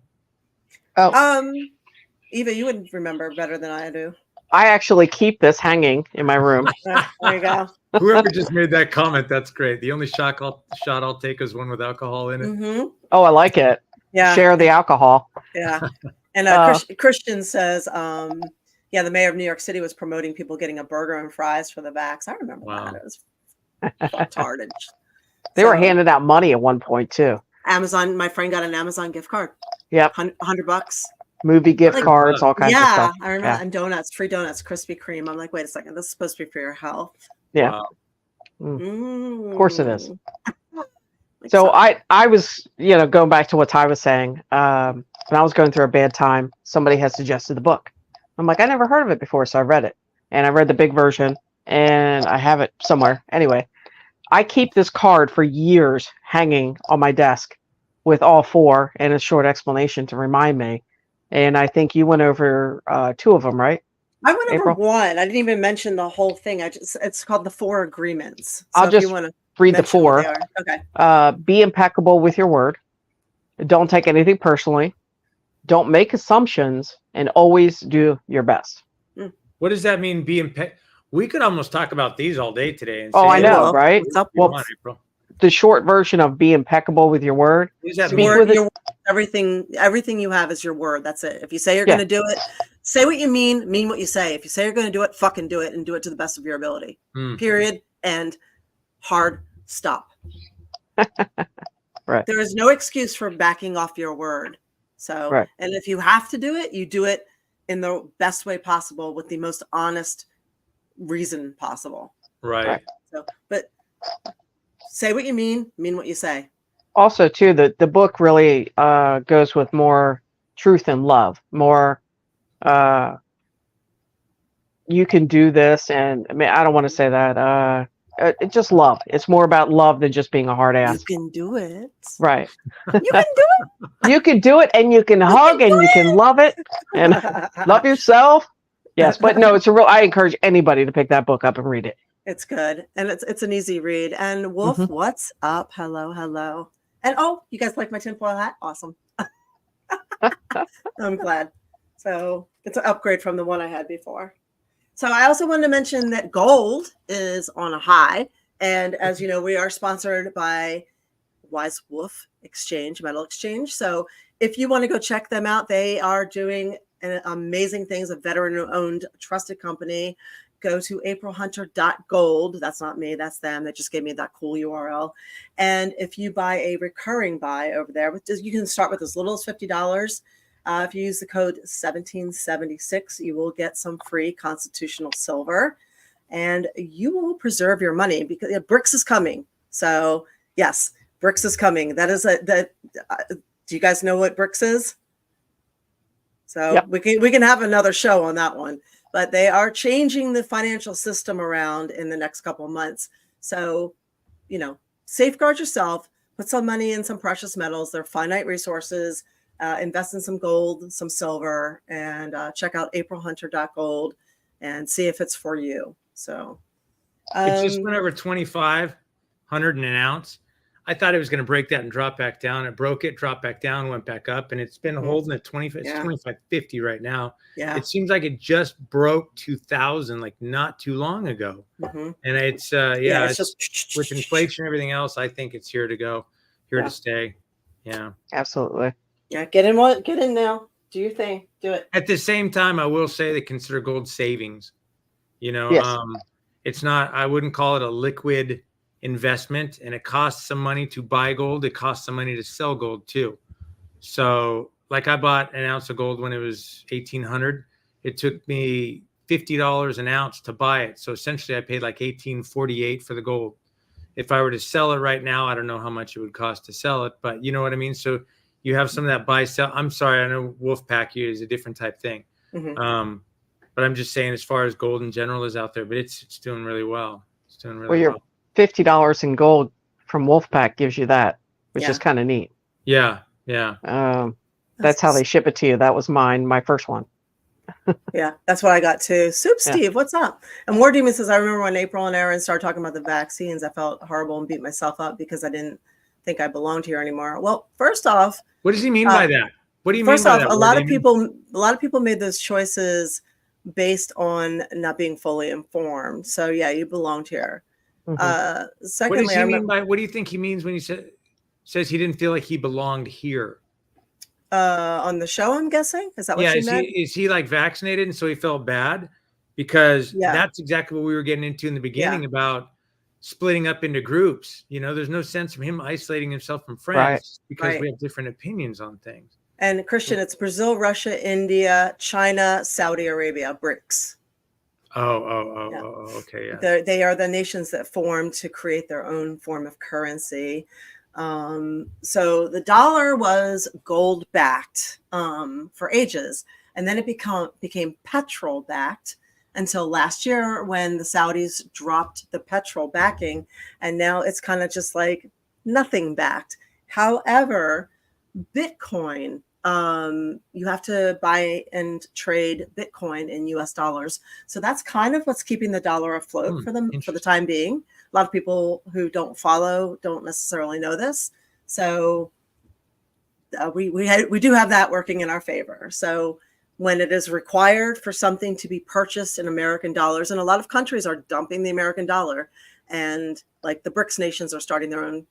Eva, you would remember better than I do. I actually keep this hanging in my room. There you go. Whoever just made that comment, that's great. The only shot I'll take is one with alcohol in it. Mm-hmm. Oh, I like it. Yeah. Share the alcohol. Yeah. And Christian says, yeah, the mayor of New York City was promoting people getting a burger and fries for the vax. I remember Wow. that. It was retarded. They were So, handing out money at one point too. Amazon. My friend got an Amazon gift card. Yep. $100. Movie gift Like, cards, all kinds of Yeah, stuff. I remember. Yeah. And donuts, free donuts, Krispy Kreme. I'm like, wait a second, this is supposed to be for your health. Yeah. Wow. Of course it is. Like, So I was, going back to what Ty was saying. When I was going through a bad time, somebody had suggested the book. I'm like, I never heard of it before, so I read it. And I read the big version, and I have it somewhere. Anyway, I keep this card for years hanging on my desk with all 4 and a short explanation to remind me. And I think you went over 2 of them, right? I went over April? one. I didn't even mention the whole thing. It's called the 4 Agreements. So I'll if you just want to Read the mention what 4. they are. Okay. Be impeccable with your word. Don't take anything personally. Don't make assumptions, and always do your best. What does that mean? We could almost talk about these all day today. And Oh, I say, know, Well, right? what's up? Well, Come on, April. the short version of be impeccable with your word. What does that Speak mean? with it. Everything you have is your word. That's it. If you say you're Yeah. going to do it, say what you mean what you say. If you say you're going to do it, fucking do it, and do it to the best of your ability. Hmm. Period. And hard stop. Right. There is no excuse for backing off your word. So, Right. and if you have to do it, you do it in the best way possible with the most honest reason possible. Right. So, but say what you mean what you say. Also, too, the book really goes with more truth and love, more you can do this, and I mean, I don't want to say that. It's just love. It's more about love than just being a hard ass. You can do it. Right. You can do You can do it, and you can hug, and you can love it, and it. love yourself. Yes, but no, it's a real. I encourage anybody to pick that book up and read it. It's good, and it's an easy read. And Wolf, Mhm. what's up? Hello. And oh, you guys like my tinfoil hat? Awesome. I'm glad. So it's an upgrade from the one I had before. So I also wanted to mention that gold is on a high, and as you know, we are sponsored by Wise Wolf Exchange, Metal Exchange. So if you want to go check them out, they are doing amazing things. A veteran-owned, trusted company. Go to aprilhunter.gold. That's not me, that's them. They just gave me that cool URL. And if you buy a recurring buy over there, you can start with as little as $50. If you use the code 1776, you will get some free constitutional silver, and you will preserve your money because BRICS is coming. So yes, BRICS is coming. That is do you guys know what BRICS is? So Yep. we can have another show on that one. But they are changing the financial system around in the next couple of months. So, safeguard yourself, put some money in some precious metals. They're finite resources. Invest in some gold, some silver, and check out aprilhunter.gold and see if it's for you. So It just went over 2,500 an ounce. I thought it was going to break that and drop back down. It broke it, dropped back down, went back up, and it's been holding at 20. It's 25.50 right now. Yeah. It seems like it just broke 2,000 like not too long ago. Mm-hmm. And it's it's just with inflation and everything else, I think it's here to go, here to stay. Yeah. Absolutely. Yeah, get in now. Do your thing. Do it. At the same time, I will say they consider gold savings. Yes. It's not, I wouldn't call it a liquid investment, and it costs some money to buy gold. It costs some money to sell gold too. So like I bought an ounce of gold when it was 1,800. It took me $50 an ounce to buy it. So essentially I paid like $18.48 for the gold. If I were to sell it right now, I don't know how much it would cost to sell it, but you know what I mean? So you have some of that buy sell. I'm sorry, I know Wolfpack is a different type thing. Mm-hmm. But I'm just saying as far as gold in general is out there, but it's doing really well. It's doing really well. $50 in gold from Wolfpack gives you that, which is kind of neat. Yeah. That's how they ship it to you. That was my first one. Yeah, that's what I got too. Soup Steve, what's up? And War Demon says, I remember when April and Aaron started talking about the vaccines, I felt horrible and beat myself up because I didn't think I belonged here anymore. Well, first off, what does he mean by that? What do you first mean by off, that? a lot of people made those choices based on not being fully informed. So yeah, you belonged here. Mm-hmm. Secondly, what does he mean by, what do you think he means when he says he didn't feel like he belonged here? On the show, I'm guessing. Is that what you meant? Is he like vaccinated and so he felt bad? Because that's exactly what we were getting into in the beginning about splitting up into groups. There's no sense of him isolating himself from friends because we have different opinions on things. And Christian, it's Brazil, Russia, India, China, Saudi Arabia, BRICS. Okay, yeah. They are the nations that formed to create their own form of currency. So the dollar was gold backed for ages, and then it became petrol backed until last year when the Saudis dropped the petrol backing, and now it's kind of just like nothing backed. However, Bitcoin, you have to buy and trade Bitcoin in US dollars. So that's kind of what's keeping the dollar afloat for the time being. A lot of people who don't follow don't necessarily know this. So we do have that working in our favor. So when it is required for something to be purchased in American dollars, and a lot of countries are dumping the American dollar, and like the BRICS nations are starting their own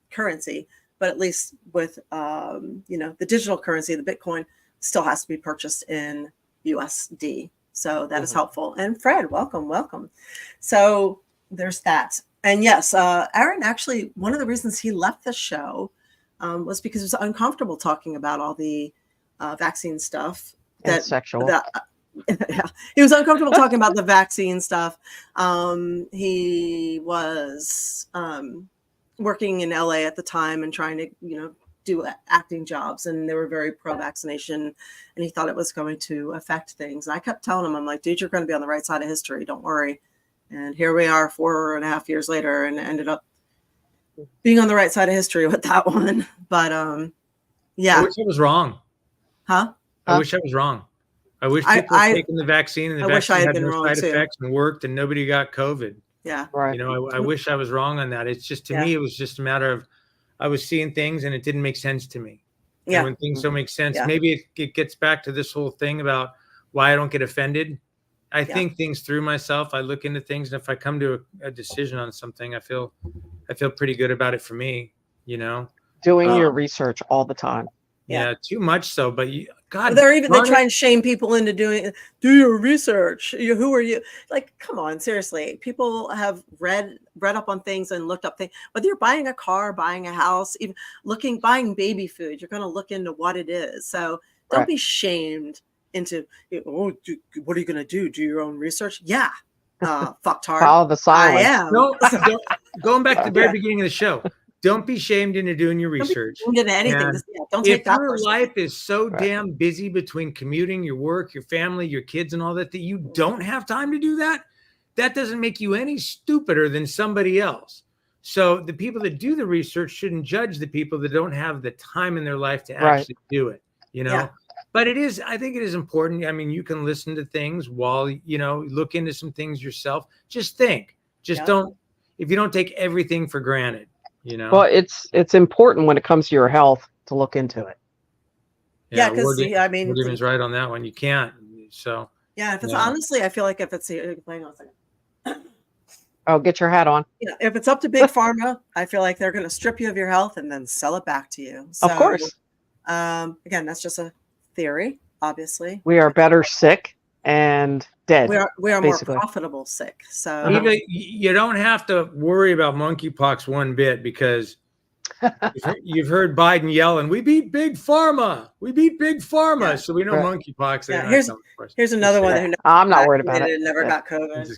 currency, but at least with the digital currency, the Bitcoin still has to be purchased in USD. So that is helpful. And Fred, welcome. So there's that. And yes, Aaron, actually, one of the reasons he left the show was because he was uncomfortable talking about all the vaccine stuff. And sexual. Yeah, he was uncomfortable talking about the vaccine stuff. He was working in LA at the time and trying to, do acting jobs, and they were very pro-vaccination, and he thought it was going to affect things. And I kept telling him, I'm like, dude, you're going to be on the right side of history. Don't worry. And here we are 4.5 years later, and ended up being on the right side of history with that one. But yeah. I wish I was wrong. Huh? I wish I was wrong. I wish people had taken the vaccine and the vaccine had no side effects and worked and nobody got COVID. Yeah. Right. I wish I was wrong on that. It's just, to me, it was just a matter of, I was seeing things and it didn't make sense to me. Yeah. And when things don't make sense, maybe it gets back to this whole thing about why I don't get offended. I think things through myself. I look into things, and if I come to a decision on something, I feel pretty good about it for me, Doing your research all the time. Yeah, too much so. But God, they try and shame people into do your research. Who are you? Like, come on, seriously. People have read up on things and looked up things. Whether you're buying a car, buying a house, even buying baby food, you're going to look into what it is. So don't be shamed into, what are you going to do? Do your own research? Yeah. Fucktard. Follow the silence. I am. No, going back to the very beginning of the show. Don't be shamed into doing your research. Don't be shamed into anything. Don't take that. If your life is so damn busy between commuting, your work, your family, your kids, and all that you don't have time to do that, that doesn't make you any stupider than somebody else. So the people that do the research shouldn't judge the people that don't have the time in their life to actually do it. But I think it is important. I mean, you can listen to things while, look into some things yourself. Just think. Just if you don't take everything for granted. Well, it's important when it comes to your health to look into it. Yeah, because Woodman's right on that one. You can't. So if it's honestly, I feel like if it's get your hat on. If it's up to big pharma, I feel like they're going to strip you of your health and then sell it back to you. So, of course. Again, that's just a theory. Obviously, we are better sick and dead. We are more profitable sick. So even you don't have to worry about monkeypox one bit, because you've heard Biden yelling, "We beat big pharma. We beat big pharma." Yeah. So we know monkeypox. Yeah. Here's another one. I'm not worried about it. Never got COVID.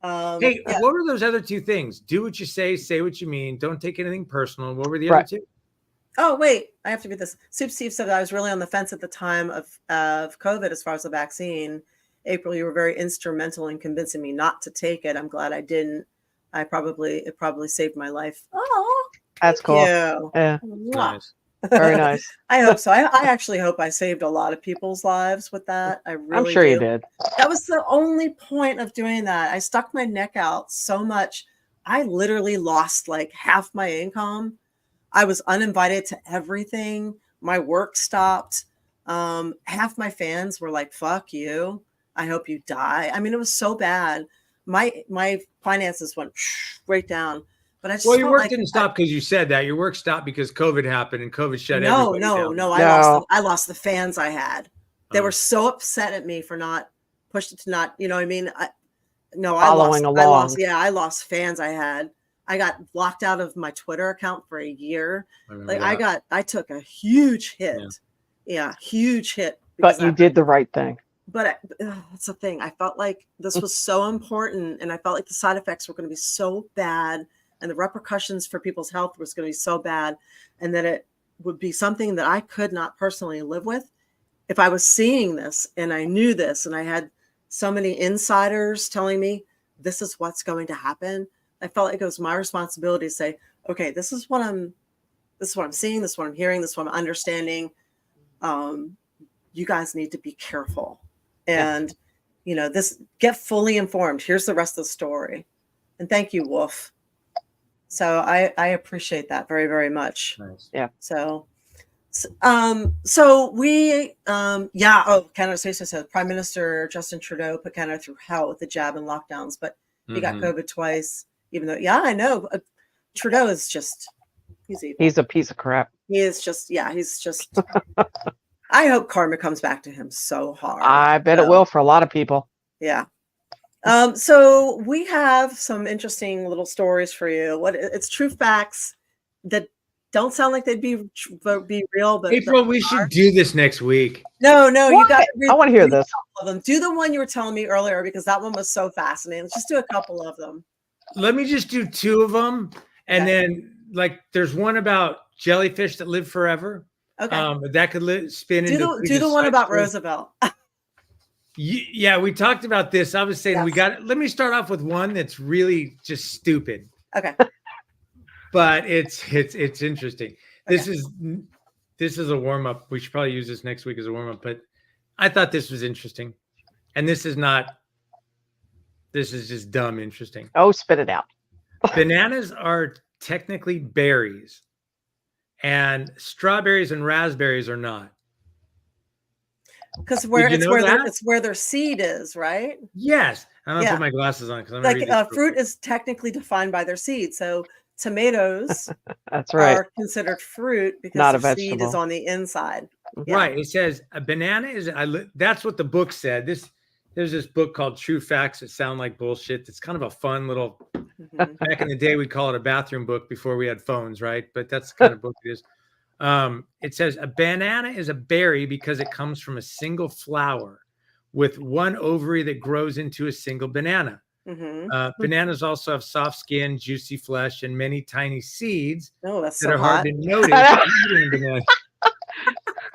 What were those other two things? Do what you say what you mean. Don't take anything personal. What were the other two? Oh, wait, I have to read this. Soup Steve said that I was really on the fence at the time of COVID as far as the vaccine. April, you were very instrumental in convincing me not to take it. I'm glad I didn't. It probably saved my life. Oh, that's cool. Yeah. Nice. Very nice. I hope so. I actually hope I saved a lot of people's lives with that. I'm sure you did. That was the only point of doing that. I stuck my neck out so much. I literally lost like half my income. I was uninvited to everything. My work stopped. Half my fans were like, "Fuck you. I hope you die." I mean, it was so bad. My finances went right down. But I just your work didn't stop because you said that. Your work stopped because COVID happened and COVID shut everybody down. No. I lost the fans I had. They were so upset at me for not pushing to not. You know what I mean? I lost fans I had. I got blocked out of my Twitter account for a year. I took a huge hit. Yeah, huge hit. But you did the right thing. But that's the thing. I felt like this was so important, and I felt like the side effects were going to be so bad, and the repercussions for people's health was going to be so bad, and that it would be something that I could not personally live with. If I was seeing this and I knew this, and I had so many insiders telling me this is what's going to happen, I felt like it was my responsibility to say, okay, this is what I'm seeing, this is what I'm hearing, this is what I'm understanding. You guys need to be careful. And, get fully informed. Here's the rest of the story. And thank you, Wolf. So I appreciate that very, very much. Nice. Yeah. So we, Canada Stacy said Prime Minister Justin Trudeau put Canada through hell with the jab and lockdowns, but he got COVID twice, even though, I know. Trudeau is just, he's evil. He's a piece of crap. He is just, he's just, I hope karma comes back to him so hard. I bet it will for a lot of people. Yeah. So we have some interesting little stories for you. It's true facts that don't sound like they'd be real, but April, we should do this next week. no, you got What? I want to hear this. of them. Do the one you were telling me earlier because that one was so fascinating. Let's just do a couple of them. Let me just do 2 of them, and Okay. then like there's one about jellyfish that live forever. Okay. That could spin into Do the one about Roosevelt. Yeah, we talked about this. I was saying Yes. let me start off with one that's really just stupid, Okay. but it's interesting. This is a warm up. We should probably use this next week as a warm up, but I thought this was interesting. And this is just dumb interesting. Oh, spit it out. Bananas are technically berries, and strawberries and raspberries are not. Because Did you know that? it's where their seed is, right? Yes. I'm going to Yeah. put my glasses on because I'm Like going to read this. fruit is technically defined by their seed. So tomatoes That's right. are considered fruit because Not a the seed is vegetable. on the inside. Yeah. Right. It says a banana is. That's what the book said. There's this book called True Facts that sound like bullshit. It's kind of a fun little. Mhm. Back in the day, we'd call it a bathroom book before we had phones, right? But that's the kind of book it is. It says a banana is a berry because it comes from a single flower with one ovary that grows into a single banana. Mhm. Bananas also have soft skin, juicy flesh, and many tiny seeds Oh, that's that so are hard hot. to notice when eating a banana.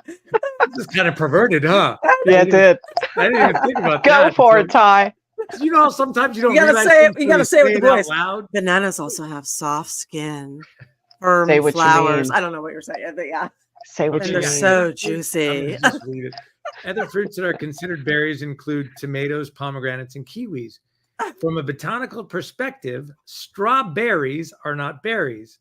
This is kind of perverted, huh? Yeah, it did. I didn't even think about Go that. for it, Ty. You know, sometimes you don't You gotta realize say it- things you till gotta say it with the out voice. loud. Bananas also have soft skin, firm Say what you flowers. mean. I don't know what you're saying, but yeah. Say what And you they're mean. so I'm juicy. gonna just read it. Other fruits that are considered berries include tomatoes, pomegranates, and kiwis. From a botanical perspective, strawberries are not berries.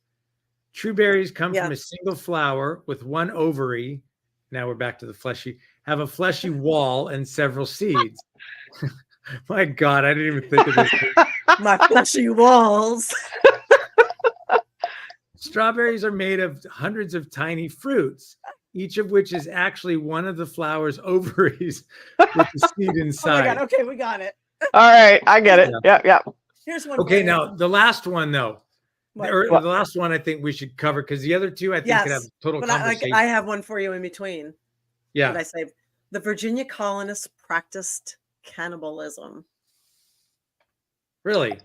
True berries come Yeah. from a single flower with one ovary. Now we're back to the fleshy, have a fleshy wall and several seeds. My God, I didn't even think of this. My fleshy walls. Strawberries are made of hundreds of tiny fruits, each of which is actually one of the flower's ovaries with the seed Oh my inside. god. Okay, we got it. All right, I get it. Yep. Here's one. Okay, for now you. the last one though, What? or What? the last one I think we should cover because the other two I think could have Yes, total But I conversation. have one for you in between. Yeah, Did I say the Virginia colonists practiced cannibalism? really.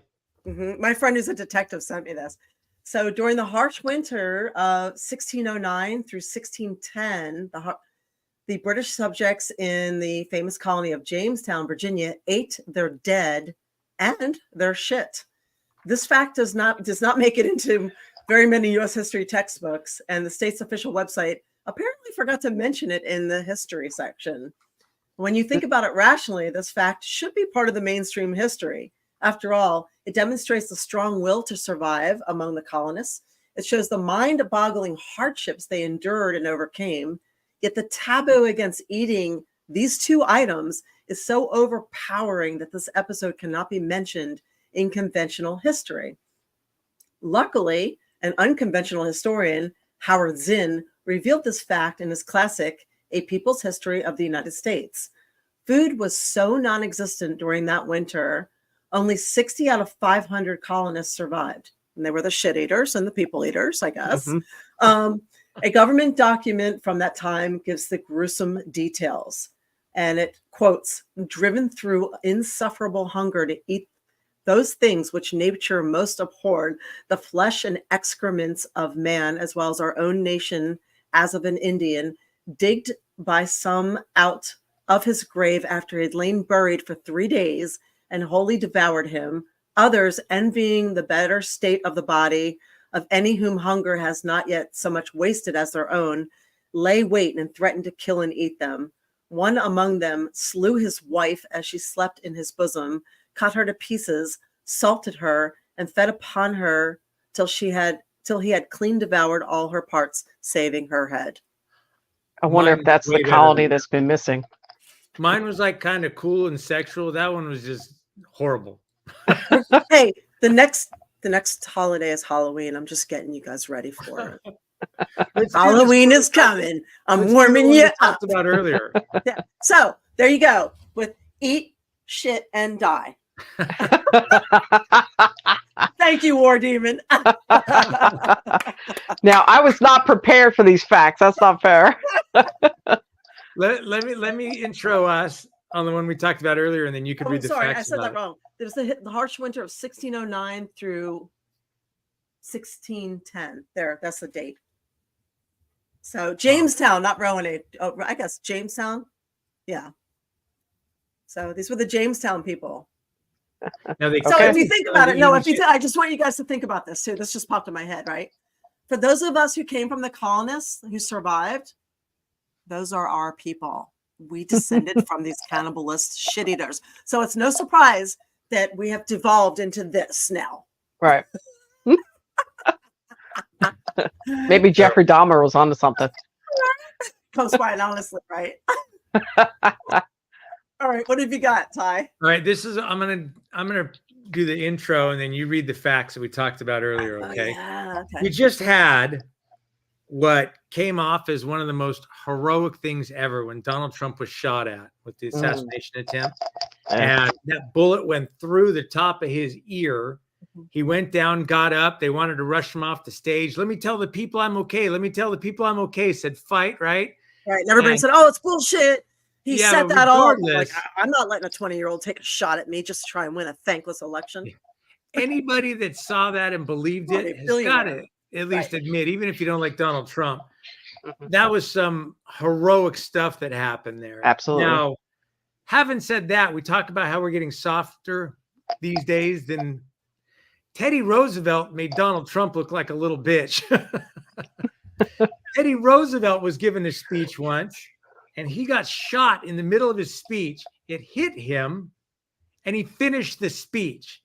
My friend who's a detective sent me this. So during the harsh winter of 1609 through 1610, the British subjects in the famous colony of Jamestown, Virginia, ate their dead and their shit. This fact does not make it into very many U.S. history textbooks, and the state's official website apparently forgot to mention it in the history section. When you think about it rationally, this fact should be part of the mainstream history. After all, it demonstrates the strong will to survive among the colonists. It shows the mind-boggling hardships they endured and overcame. Yet the taboo against eating these two items is so overpowering that this episode cannot be mentioned in conventional history. Luckily, an unconventional historian, Howard Zinn, revealed this fact in his classic, A People's History of the United States. Food was so non-existent during that winter, only 60 out of 500 colonists survived. And they were the shit eaters and the people eaters, I guess. A government document from that time gives the gruesome details. And it quotes, driven through insufferable hunger to eat those things which nature most abhorred, the flesh and excrements of man, as well as our own nation, as of an Indian, digged by some out of his grave after he had lain buried for 3 days, and wholly devoured him. Others, envying the better state of the body of any whom hunger has not yet so much wasted as their own, lay wait and threatened to kill and eat them. One among them slew his wife as she slept in his bosom, cut her to pieces, salted her, and fed upon her till he had clean devoured all her parts, saving her head. I wonder Mine if that's way the better colony than- that's been missing. Mine was like kind of cool and sexual. That one was just horrible. Hey, the next holiday is Halloween. I'm just getting you guys ready for it. Halloween is coming. I'm warming you up. Talked about earlier. Yeah. So there you go with eat, shit, and die. Thank you, War Demon. Now, I was not prepared for these facts. That's not fair. Let me intro us on the one we talked about earlier, and then you could read the sorry, facts. I said about that wrong. There's the harsh winter of 1609 through 1610. There, that's the date. So Jamestown, not Rowan. Oh, I guess Jamestown. Yeah. So these were the Jamestown people. Now they, So if you think about it, no, you- I just want you guys to think about this too. This just popped in my head, right? For those of us who came from the colonists who survived, those are our people. We descended from these cannibalist shit eaters. So it's no surprise that we have devolved into this now. Right. Maybe Jeffrey Dahmer was onto something. Comes quite honestly, right? All right, what have you got, Ty? All right, this is I'm gonna do the intro, and then you read the facts that we talked about earlier. Okay. Oh, yeah, okay. We just had what came off as one of the most heroic things ever when Donald Trump was shot at with the assassination attempt. And that bullet went through the top of his ear. He went down, got up. They wanted to rush him off the stage. Let me tell the people I'm okay. Let me tell the people I'm okay. Said fight, right? Right. And everybody said, oh, it's bullshit. He Yeah, said but that all. Like, regardless- I'm not letting a 20-year-old take a shot at me just to try and win a thankless election. Anybody that saw that and believed Right, it has billionaire. got to at least Right. admit, even if you don't like Donald Trump, that was some heroic stuff that happened there. Absolutely. Now, having said that, we talk about how we're getting softer these days than Teddy Roosevelt made Donald Trump look like a little bitch. Teddy Roosevelt was given a speech once, and he got shot in the middle of his speech. It hit him, and he finished the speech.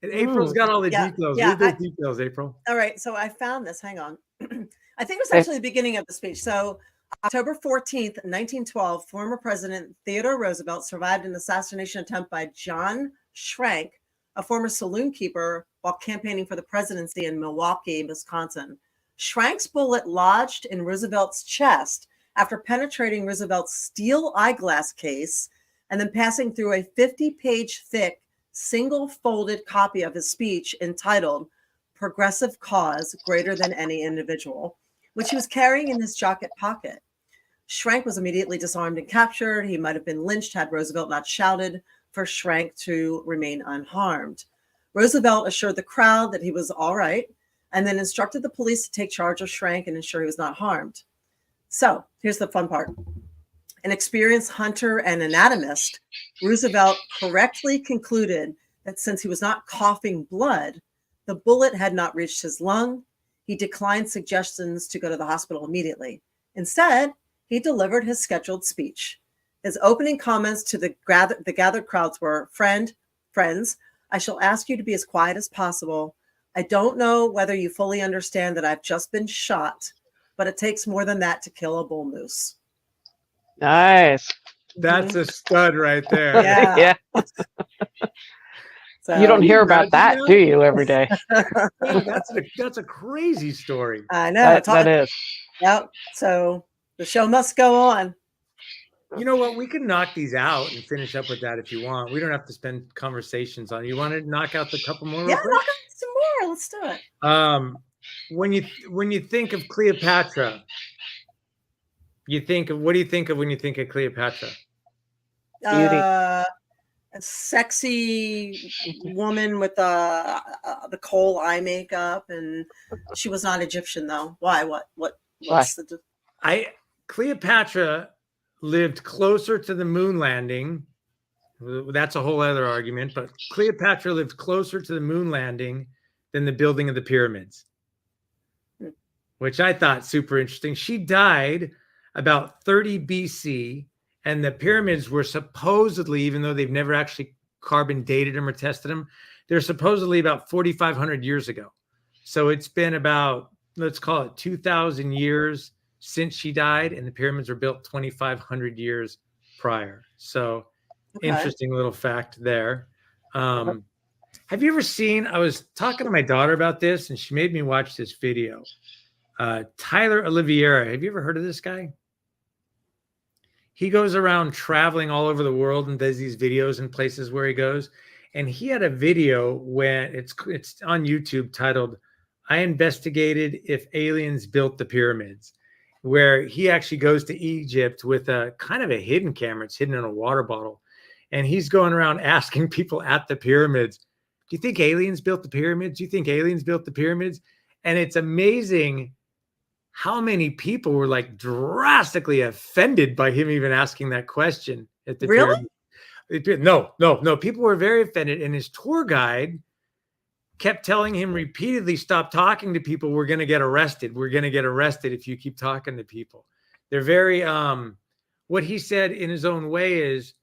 And April's got all the Yeah, details. yeah, Read those details, April. All right, so I found this. Hang on. I think it was actually the beginning of the speech. So October 14th, 1912, former President Theodore Roosevelt survived an assassination attempt by John Schrank, a former saloon keeper, while campaigning for the presidency in Milwaukee, Wisconsin. Schrank's bullet lodged in Roosevelt's chest after penetrating Roosevelt's steel eyeglass case and then passing through a 50-page thick, single-folded copy of his speech entitled Progressive Cause Greater Than Any Individual, which he was carrying in his jacket pocket. Schrank was immediately disarmed and captured. He might have been lynched had Roosevelt not shouted for Schrank to remain unharmed. Roosevelt assured the crowd that he was all right and then instructed the police to take charge of Schrank and ensure he was not harmed. So here's the fun part. An experienced hunter and anatomist, Roosevelt correctly concluded that since he was not coughing blood, the bullet had not reached his lung. He declined suggestions to go to the hospital immediately. Instead, he delivered his scheduled speech. His opening comments to the gathered crowds were, friends, I shall ask you to be as quiet as possible. I don't know whether you fully understand that I've just been shot, but it takes more than that to kill a bull moose. Nice. That's a stud right there. Yeah. Yeah. So, You don't hear about imagine that, that? do you, every day? Yeah, that's a crazy story. I know. That is. Yep. So the show must go on. You know what? We can knock these out and finish up with that if you want. We don't have to spend conversations on it. You want to knock out the couple more? Yeah, real quick? knock out some more. Let's do it. When you think of Cleopatra, what do you think of when you think of Cleopatra? Beauty. A sexy woman with the coal eye makeup, and she was not Egyptian though. Why? What's the? Cleopatra lived closer to the moon landing. That's a whole other argument, but Cleopatra lived closer to the moon landing than the building of the pyramids, which I thought super interesting. She died about 30 BC, and the pyramids were supposedly, even though they've never actually carbon dated them or tested them, they're supposedly about 4,500 years ago. So it's been about, let's call it 2,000 years since she died, and the pyramids were built 2,500 years prior. So interesting little fact there. Have you ever seen, I was talking to my daughter about this, and she made me watch this video. Tyler Oliveira. Have you ever heard of this guy? he goes around traveling all over the world and does these videos in places where he goes. And he had a video when it's on YouTube titled, "I investigated if aliens built the pyramids," where he actually goes to Egypt with a kind of a hidden camera. It's hidden in a water bottle. And he's going around asking people at the pyramids, "Do you think aliens built the pyramids? Do you think aliens built the pyramids?" And it's amazing how many people were like drastically offended by him even asking that question at the Really? pyramid. No. People were very offended. And his tour guide kept telling him repeatedly, "Stop talking to people. We're going to get arrested. We're going to get arrested if you keep talking to people." They're very, what he said in his own way is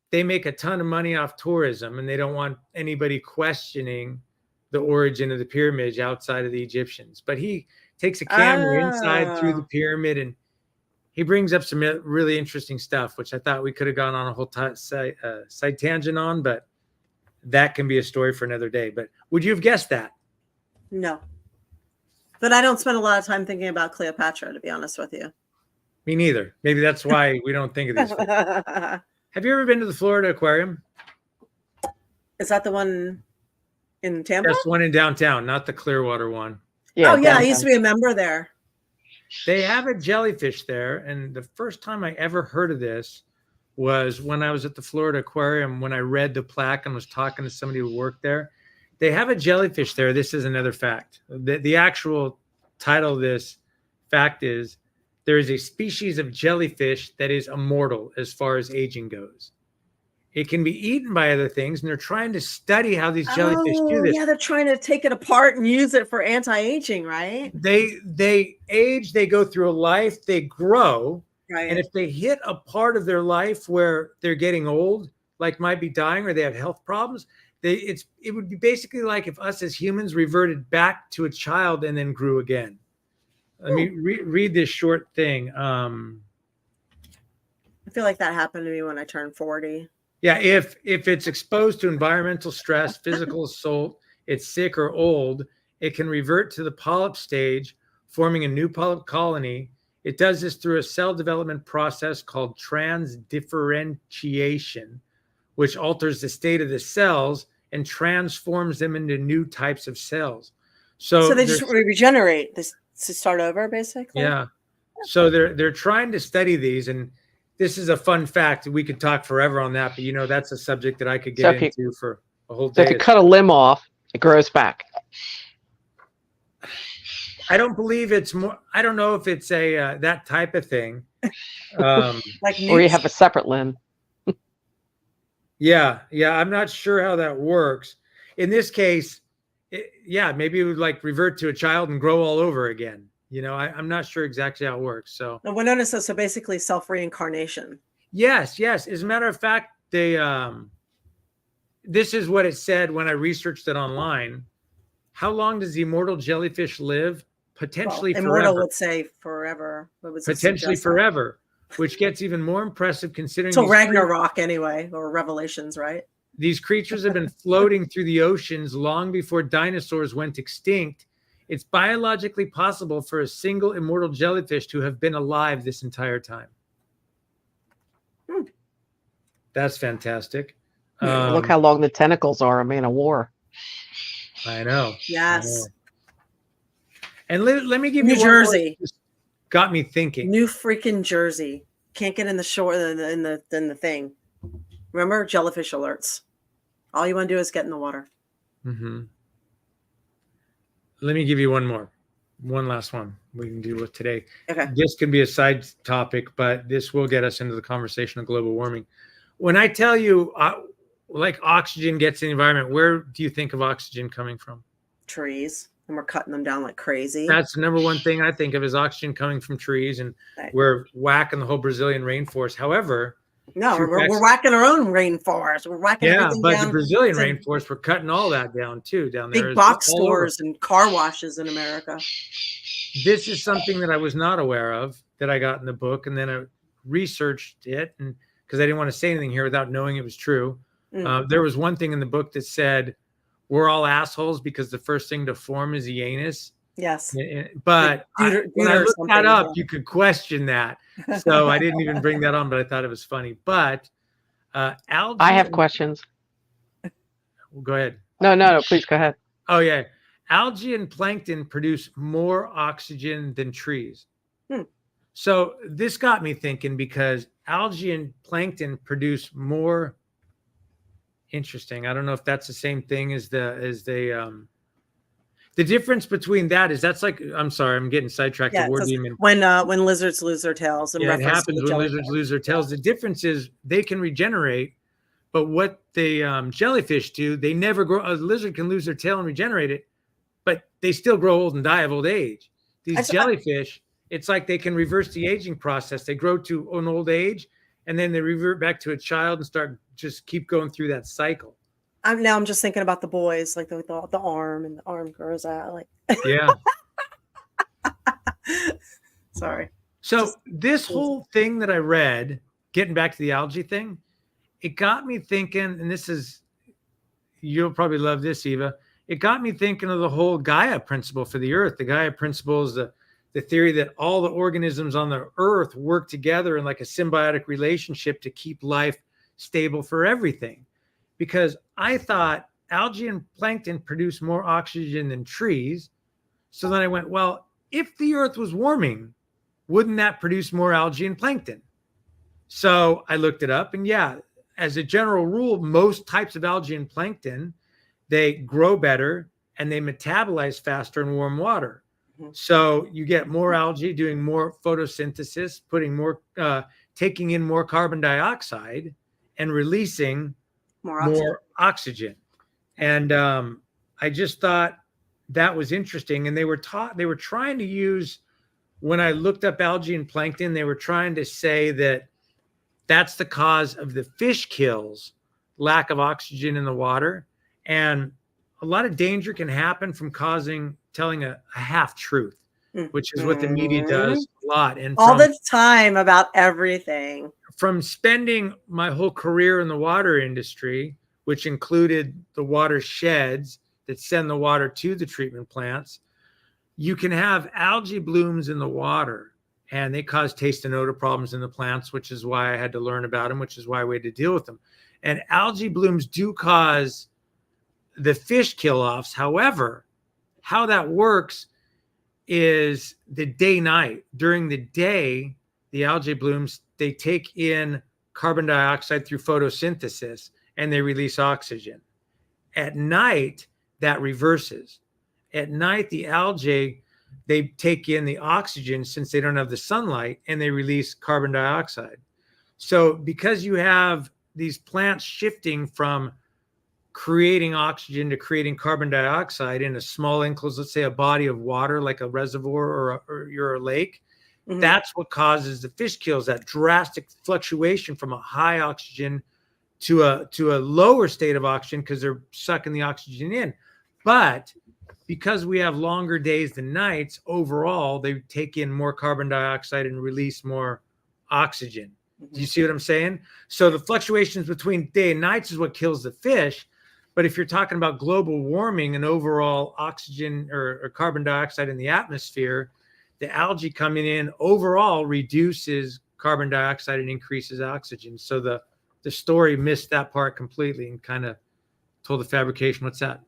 they make a ton of money off tourism and they don't want anybody questioning the origin of the pyramids outside of the Egyptians. But he takes a camera inside through the pyramid and he brings up some really interesting stuff, which I thought we could have gone on a whole side tangent on, but that can be a story for another day. But would you have guessed that? No. But I don't spend a lot of time thinking about Cleopatra, to be honest with you. Me neither. Maybe that's why we don't think of these things. Have you ever been to the Florida Aquarium? Is that the one in Tampa? That's the one in downtown, not the Clearwater one. Yeah, oh, yeah. I downtown. used to be a member there. They have a jellyfish there. And the first time I ever heard of this was when I was at the Florida Aquarium, when I read the plaque and was talking to somebody who worked there. They have a jellyfish there. This is another fact. The actual title of this fact is, there is a species of jellyfish that is immortal as far as aging goes. It can be eaten by other things, and they're trying to study how these jellyfish do this. Yeah, they're trying to take it apart and use it for anti-aging, right? They age, they go through a life, they grow, Right. and if they hit a part of their life where they're getting old, like might be dying or they have health problems, it would be basically like if us as humans reverted back to a child and then grew again. Let me read this short thing. I feel like that happened to me when I turned 40. Yeah, if it's exposed to environmental stress, physical assault, it's sick or old, it can revert to the polyp stage, forming a new polyp colony. It does this through a cell development process called transdifferentiation, which alters the state of the cells and transforms them into new types of cells. So they just regenerate this to start over, basically. Yeah. So they're trying to study these, and this is a fun fact. We could talk forever on that, but that's a subject that I could get into for a whole day. So if you cut a limb off, it grows back. I don't believe it's more. I don't know if it's a that type of thing. Like or you have a separate limb. Yeah. I'm not sure how that works. In this case, maybe it would like revert to a child and grow all over again. I'm not sure exactly how it works. So no, well, notice so basically self-reincarnation. Yes. As a matter of fact, they this is what it said when I researched it online. How long does the immortal jellyfish live? Potentially forever. Immortal would say forever. Potentially forever, which gets even more impressive considering. So Ragnarok anyway, or Revelations, right? These creatures have been floating through the oceans long before dinosaurs went extinct. It's biologically possible for a single immortal jellyfish to have been alive this entire time. That's fantastic. Look how long the tentacles are. I mean, a war. I know. Yes. I know. And let me give New you Jersey. Got me thinking. New freaking Jersey. Can't get in the shore in the thing. Remember jellyfish alerts. All you want to do is get in the water. Mm-hmm. Let me give you one last one we can deal with today. Okay. This can be a side topic, but this will get us into the conversation of global warming. When I tell you, like oxygen gets in the environment, where do you think of oxygen coming from? Trees. And we're cutting them down like crazy. That's the number one thing I think of is oxygen coming from trees, and we're whacking the whole Brazilian rainforest. However, no, we're whacking our own rainforest. We're whacking everything but down. The Brazilian rainforest, we're cutting all that down too. Down there, big box stores and car washes in America. This is something that I was not aware of that I got in the book, and then I researched it, and because I didn't want to say anything here without knowing it was true. There was one thing in the book that said we're all assholes because the first thing to form is the anus. Yes. But when I Deuter looked that something, up, yeah. you could question that. So I didn't even bring that on, but I thought it was funny. But algae. I have questions. Go ahead. No, please go ahead. Oh, yeah. Algae and plankton produce more oxygen than trees. So this got me thinking, because algae and plankton produce more. Interesting. I don't know if that's the same thing as the difference between that is that's like, I'm sorry, I'm getting sidetracked. Yeah, The word 'cause demon. when lizards lose their tails, in Yeah, it reference to happens the when lizards jellyfish. lose their tails. The difference is they can regenerate, but what the jellyfish do, they never grow. A lizard can lose their tail and regenerate it, but they still grow old and die of old age. These jellyfish, it's like they can reverse the aging process. They grow to an old age, and then they revert back to a child and start just keep going through that cycle. I'm just thinking about the boys, like the arm, and the arm grows out. Like, Yeah. sorry. So this whole thing that I read, getting back to the algae thing, it got me thinking, and this is, you'll probably love this, Eva. It got me thinking of the whole Gaia principle for the Earth. The Gaia principle is the theory that all the organisms on the Earth work together in like a symbiotic relationship to keep life stable for everything. Because I thought algae and plankton produce more oxygen than trees. So then I went, well, if the Earth was warming, wouldn't that produce more algae and plankton? So I looked it up, and yeah, as a general rule, most types of algae and plankton, they grow better and they metabolize faster in warm water. So you get more algae doing more photosynthesis, putting more, taking in more carbon dioxide and releasing more oxygen. And I just thought that was interesting. And they were trying to use, when I looked up algae and plankton, they were trying to say that that's the cause of the fish kills, lack of oxygen in the water. And a lot of danger can happen from telling a half truth, which is what the media does a lot. And all the time about everything. From spending my whole career in the water industry, which included the watersheds that send the water to the treatment plants, you can have algae blooms in the water, and they cause taste and odor problems in the plants, which is why I had to learn about them, which is why we had to deal with them. And algae blooms do cause the fish kill-offs. However, how that works is the day-night. During the day, the algae blooms, they take in carbon dioxide through photosynthesis, and they release oxygen. At night, that reverses. At night, the algae, they take in the oxygen since they don't have the sunlight, and they release carbon dioxide. So because you have these plants shifting from creating oxygen to creating carbon dioxide in a small enclosed, let's say a body of water, like a reservoir or you're a lake, that's what causes the fish kills, that drastic fluctuation from a high oxygen to a lower state of oxygen, because they're sucking the oxygen in. But because we have longer days than nights, overall, they take in more carbon dioxide and release more oxygen. Do you see what I'm saying? So the fluctuations between day and nights is what kills the fish. But if you're talking about global warming and overall oxygen or carbon dioxide in the atmosphere, the algae coming in overall reduces carbon dioxide and increases oxygen. So the story missed that part completely and kind of told the fabrication. What's that?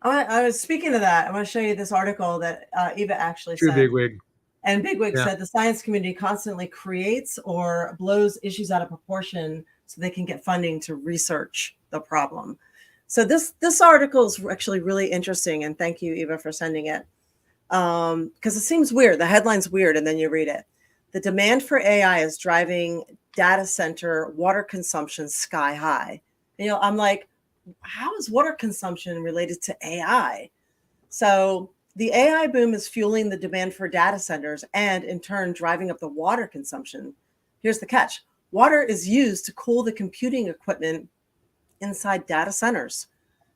I was speaking of that. I want to show you this article that Eva actually True said. Bigwig. And Bigwig said the science community constantly creates or blows issues out of proportion so they can get funding to research the problem. So this article is actually really interesting, and thank you, Eva, for sending it. Because it seems weird. The headline's weird, and then you read it. The demand for AI is driving data center water consumption sky high. You know, I'm like, how is water consumption related to AI? So the AI boom is fueling the demand for data centers and in turn driving up the water consumption. Here's the catch. Water is used to cool the computing equipment inside data centers.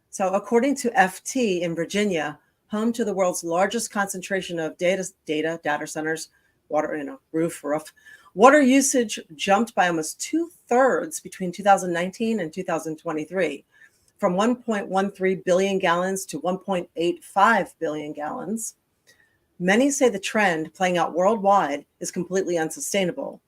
So according to FT in Virginia, home to the world's largest concentration of data centers, water, roof, water usage jumped by almost 2/3 between 2019 and 2023. From 1.13 billion gallons to 1.85 billion gallons. Many say the trend playing out worldwide is completely unsustainable.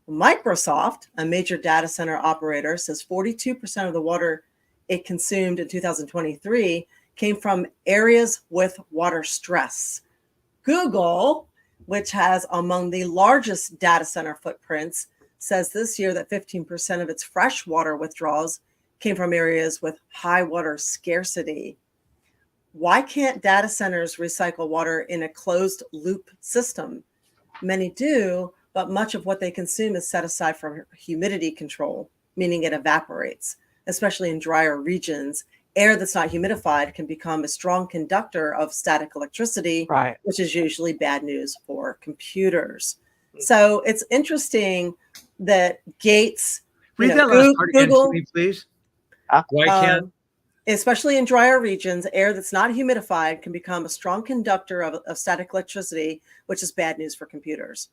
Microsoft, a major data center operator, says 42% of the water it consumed in 2023 came from areas with water stress. Google, which has among the largest data center footprints, says this year that 15% of its fresh water withdrawals came from areas with high water scarcity. Why can't data centers recycle water in a closed loop system? Many do, but much of what they consume is set aside for humidity control, meaning it evaporates, especially in drier regions. Air that's not humidified can become a strong conductor of static electricity, Right. which is usually bad news for computers. So it's interesting that Gates, Read that last part again Google, to me, please. Huh? Why can't? especially in drier regions, air that's not humidified can become a strong conductor of static electricity, which is bad news for computers.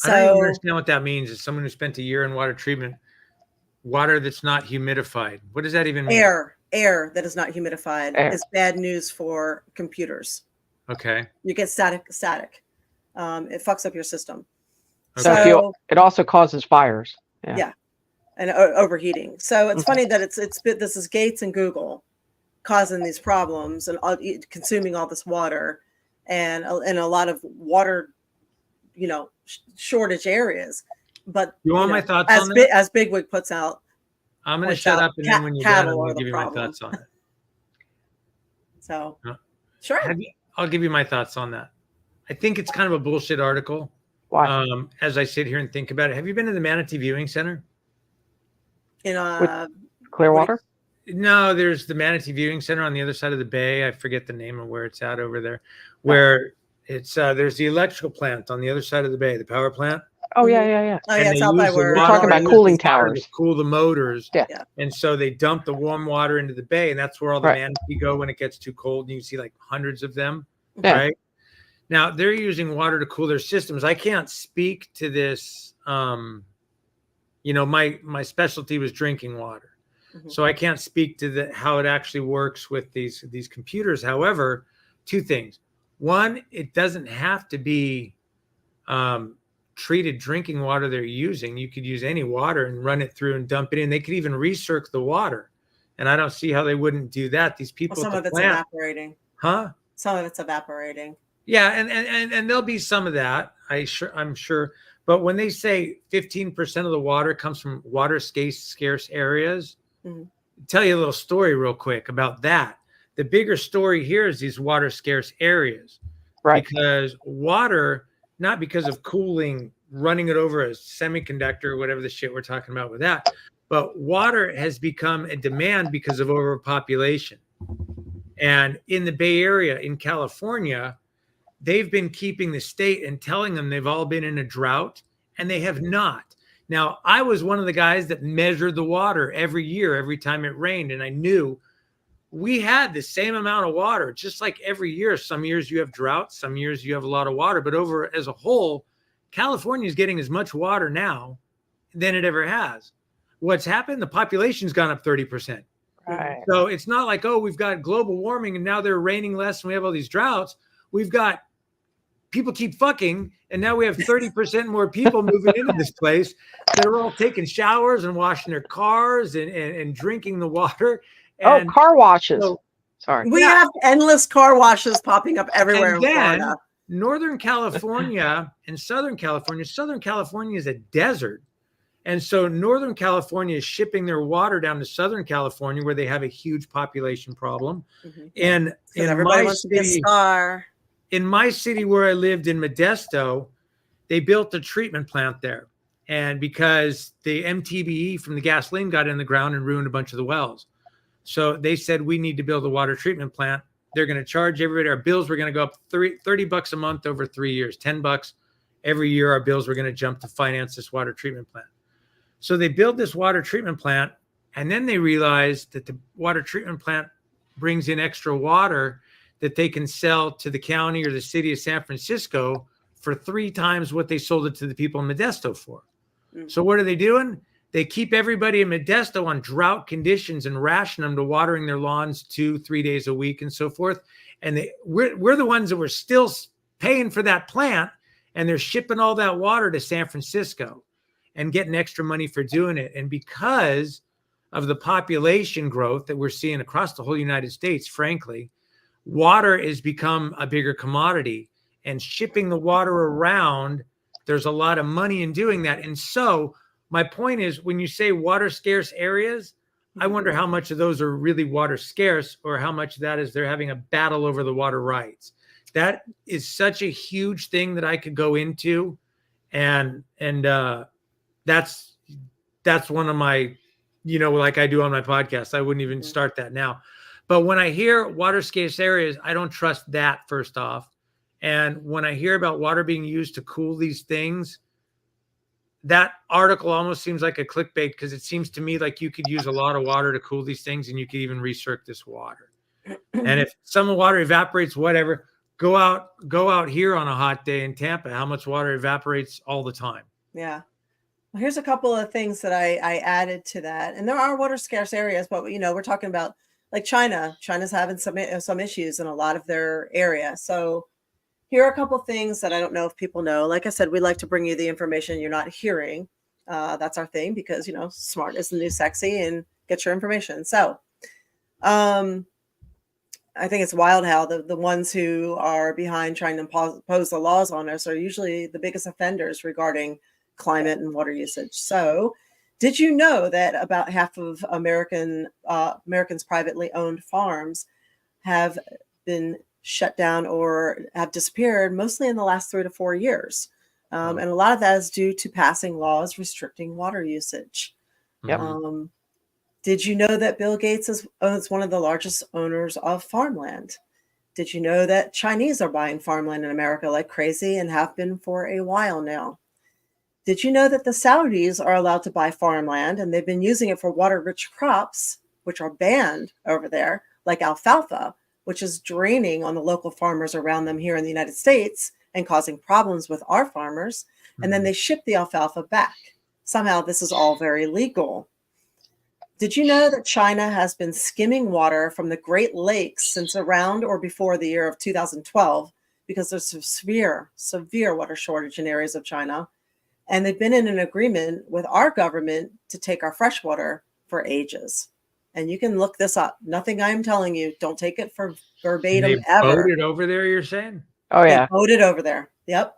I don't even So understand what that means. As someone who spent a year in water treatment, water that's not humidified. What does that even mean? air that is not humidified Air. is bad news for computers. Okay. You get static. It fucks up your system. So So- it also causes fires. Yeah. And overheating. So it's funny that this is Gates and Google causing these problems and consuming all this water and a lot of water, shortage areas. But You want my thoughts as on that? as Bigwig puts out, I'm going to points shut out up, and then when you're done, I'm cattle going are to give the you my problem. thoughts on it. So Yeah. sure. I'll give you my thoughts on that. I think it's kind of a bullshit article. Why? As I sit here and think about it, have you been to the Manatee Viewing Center? In Clearwater? No, there's the Manatee Viewing Center on the other side of the bay. I forget the name of where it's at over there. Where it's there's the electrical plant on the other side of the bay, the power plant. Oh, yeah. Oh And yeah, it's they out by use the where We're talking about use cooling the water to towers. cool the motors. Yeah. And so they dump the warm water into the bay, and that's where all the Right. manatee go when it gets too cold. And you see like hundreds of them. Yeah. Right. Now they're using water to cool their systems. I can't speak to this. My specialty was drinking water. Mhm. So I can't speak to how it actually works with these computers. However, two things. One, it doesn't have to be treated drinking water they're using. You could use any water and run it through and dump it in. They could even recirc the water. And I don't see how they wouldn't do that. These people Well, some at of the it's plant, evaporating. huh? Some of it's evaporating. Yeah, and there'll be some of that. I'm sure. But when they say 15% of the water comes from water scarce areas, Mhm. tell you a little story real quick about that. The bigger story here is these water scarce areas, Right. because water, not because of cooling, running it over a semiconductor or whatever the shit we're talking about with that, but water has become a demand because of overpopulation. And in the Bay Area in California, they've been keeping the state and telling them they've all been in a drought, and they have not. Now, I was one of the guys that measured the water every year, every time it rained, and I knew we had the same amount of water, just like every year. Some years you have drought, some years you have a lot of water, but over as a whole, California is getting as much water now than it ever has. What's happened? The population's gone up 30%. Right. So it's not like, oh, we've got global warming and now they're raining less and we have all these droughts. We've got people keep fucking, and now we have 30% more people moving into this place that are all taking showers and washing their cars and drinking the water. And car washes. so- Sorry. We have endless car washes popping up everywhere And in then Florida. Northern California and Southern California is a desert. And so Northern California is shipping their water down to Southern California, where they have a huge population problem. Mhm. And 'Cause in everybody my wants to be a city, star. in my city where I lived in Modesto, they built a treatment plant there. And because the MTBE from the gasoline got in the ground and ruined a bunch of the wells. So they said, we need to build a water treatment plant. They're going to charge everybody. Our bills were going to go up $30 a month over 3 years, $10 every year. Our bills were going to jump to finance this water treatment plant. So they built this water treatment plant, and then they realized that the water treatment plant brings in extra water that they can sell to the county or the city of San Francisco for 3 times what they sold it to the people in Modesto for. Mhm. So what are they doing? They keep everybody in Modesto on drought conditions and ration them to watering their lawns 2-3 days a week and so forth. And we're the ones that were still paying for that plant, and they're shipping all that water to San Francisco and getting extra money for doing it. And because of the population growth that we're seeing across the whole United States, frankly, water has become a bigger commodity, and shipping the water around, there's a lot of money in doing that. And so my point is, when you say water scarce areas, I wonder how much of those are really water scarce, or how much of that is they're having a battle over the water rights. That is such a huge thing that I could go into. And that's one of my, like I do on my podcast. I wouldn't even start that now. But when I hear water scarce areas, I don't trust that, first off. And when I hear about water being used to cool these things, that article almost seems like a clickbait, because it seems to me like you could use a lot of water to cool these things, and you could even recirculate this water. And if some of the water evaporates, whatever, go out here on a hot day in Tampa. How much water evaporates all the time? Yeah. Well, here's a couple of things that I added to that. And there are water scarce areas, but we're talking about like China. China's having some issues in a lot of their area. So here are a couple of things that I don't know if people know. Like I said, we like to bring you the information you're not hearing. That's our thing, because smart is the new sexy, and get your information. So I think it's wild how the ones who are behind trying to impose the laws on us are usually the biggest offenders regarding climate and water usage. So did you know that about half of Americans' privately owned farms have been shut down or have disappeared, mostly in the last 3 to 4 years? And a lot of that is due to passing laws restricting water usage. Yep. Did you know that Bill Gates is one of the largest owners of farmland? Did you know that Chinese are buying farmland in America like crazy, and have been for a while now? Did you know that the Saudis are allowed to buy farmland, and they've been using it for water-rich crops, which are banned over there, like alfalfa, which is draining on the local farmers around them here in the United States and causing problems with our farmers. And then they ship the alfalfa back. Somehow this is all very legal. Did you know that China has been skimming water from the Great Lakes since around or before the year of 2012, because there's a severe water shortage in areas of China? And they've been in an agreement with our government to take our fresh water for ages. And you can look this up. Nothing I'm telling you. Don't take it for verbatim They ever. boated over there, you're saying? Oh yeah. They boated over there. Yep.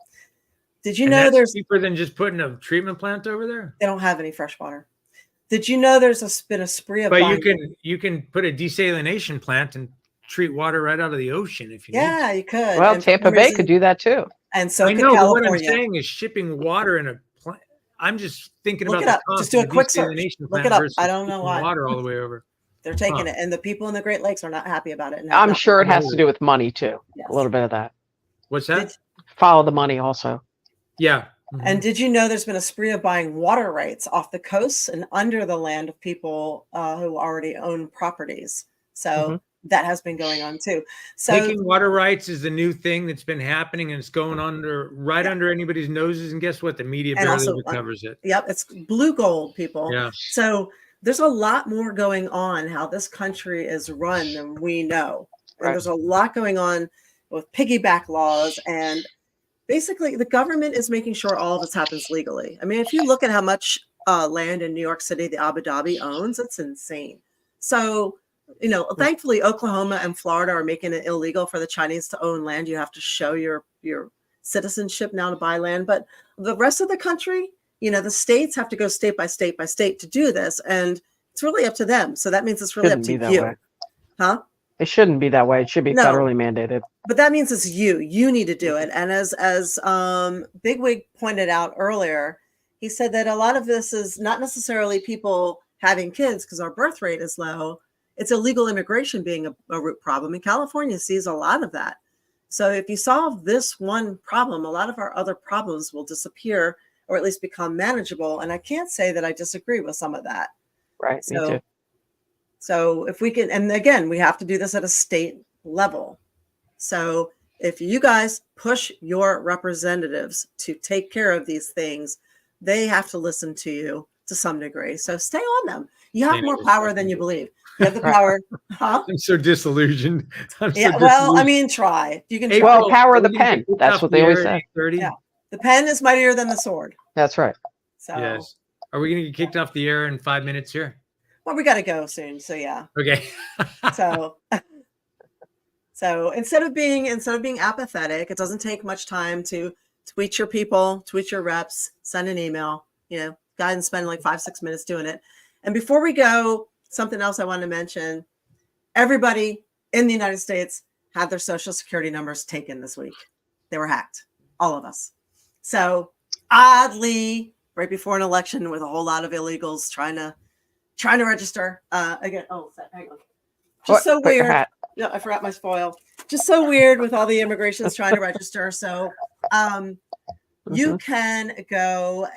Did you And know that's there's cheaper than just putting a treatment plant over there? they don't have any fresh water? Did you know there's been a spree of But buying- you can put a desalination plant and treat water right out of the ocean if you need. Yeah, you could. Well, And for Tampa some Bay reason- could do that too. And so I could know, but what I'm California. saying is shipping water in a plant. I'm just thinking Look about it the up. cost Just do a of quick search. desalination Look plant it up. versus I don't know shipping why. water all the way over. They're taking Huh. it, and the people in the Great Lakes are not happy about it. and have I'm nothing sure it to has do. to do with money too. Yes. A little bit of that. What's that? Follow the money also. Yeah. And did you know there's been a spree of buying water rights off the coasts and under the land of people who already own properties? So that has been going on too. So Taking water rights is the new thing that's been happening, and it's going right under anybody's noses. And guess what? The media And barely also, ever covers it. yep, it's blue gold, people. Yeah. So there's a lot more going on how this country is run than we know. And Right. there's a lot going on with piggyback laws, and basically the government is making sure all of this happens legally. I mean, if you look at how much land in New York City the Abu Dhabi owns, it's insane. So, thankfully Oklahoma and Florida are making it illegal for the Chinese to own land. You have to show your citizenship now to buy land. But the rest of the country, the states have to go state by state by state to do this. And it's really up to them. So that means it's really Shouldn't up be to that you. way. Huh? It shouldn't be that way. It should be No. federally mandated. But that means it's you. You need to do it. And as Bigwig pointed out earlier, he said that a lot of this is not necessarily people having kids because our birth rate is low. It's illegal immigration being a root problem. And California sees a lot of that. So if you solve this one problem, a lot of our other problems will disappear or at least become manageable. And I can't say that I disagree with some of that. Right. Me too. So if we can, and again, we have to do this at a state level. So if you guys push your representatives to take care of these things, they have to listen to you to to some degree. So stay on them. You have Stay more on power them. than you believe. You have the power, huh? I'm so disillusioned. I'm so Yeah. Well, I disillusioned. mean, try. You can try. Well, power are of the we gonna pen. get kicked That's off what the they always air at say. 8:30? Yeah. The pen is mightier than the sword. That's right. So, Yes. Are we going to get kicked off the air in 5 minutes here? well, we got to go soon. So yeah. Okay. So, so instead of being apathetic, it doesn't take much time to tweet your people, tweet your reps, send an email. You know, go ahead and spend like 5-6 minutes doing it. And before we go, something else I want to mention: everybody in the United States had their social security numbers taken this week. They were hacked, all of us. So oddly, right before an election with a whole lot of illegals trying to register again. Oh, hang on. Just so Put your weird. hat. No, I forgot my spoil. Just so weird with all the immigrations trying to register. So you can go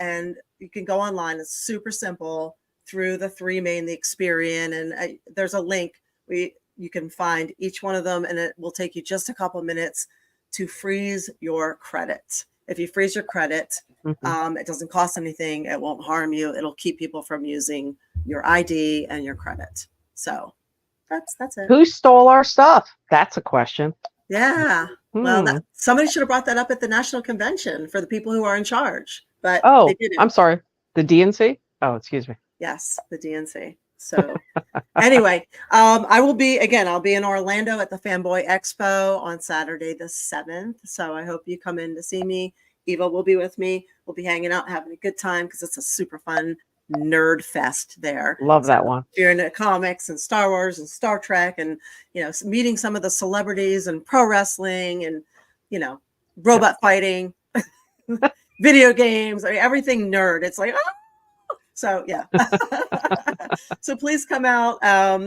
online. It's super simple through the three main, the Experian, and there's a link. You can find each one of them, and it will take you just a couple minutes to freeze your credit. If you freeze your credit, it doesn't cost anything. It won't harm you. It'll keep people from using your ID and your credit. So that's it. Who stole our stuff? That's a question. Yeah. Well, Hmm. somebody should have brought that up at the national convention for the people who are in charge, but Oh, they didn't. I'm sorry. The DNC? Oh, excuse me. Yes, the DNC. So anyway, I'll be in Orlando at the Fanboy Expo on Saturday the 7th. So I hope you come in to see me. Eva will be with me. We'll be hanging out, having a good time because it's a super fun nerd fest there. Love that one. If you're into comics and Star Wars and Star Trek and, you know, meeting some of the celebrities and pro wrestling and, you know, robot fighting, video games, I mean, everything nerd. It's like, oh! So yeah. So please come out.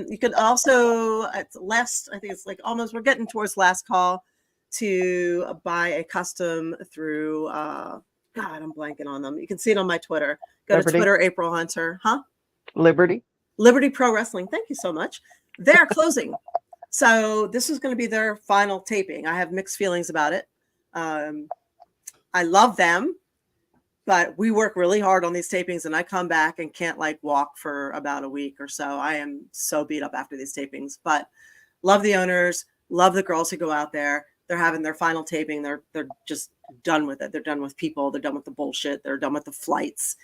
You can also, I think it's like almost, we're getting towards last call to buy a custom through, God, I'm blanking on them. You can see it on my Twitter. Go Liberty. to Twitter, April Hunter. Huh? Liberty. Liberty Pro Wrestling. Thank you so much. They're closing. So this is going to be their final taping. I have mixed feelings about it. I love them, but we work really hard on these tapings and I come back and can't like walk for about a week or so. I am so beat up after these tapings, but love the owners, love the girls who go out there. They're having their final taping. They're just done with it. They're done with people. They're done with the bullshit. They're done with the flights.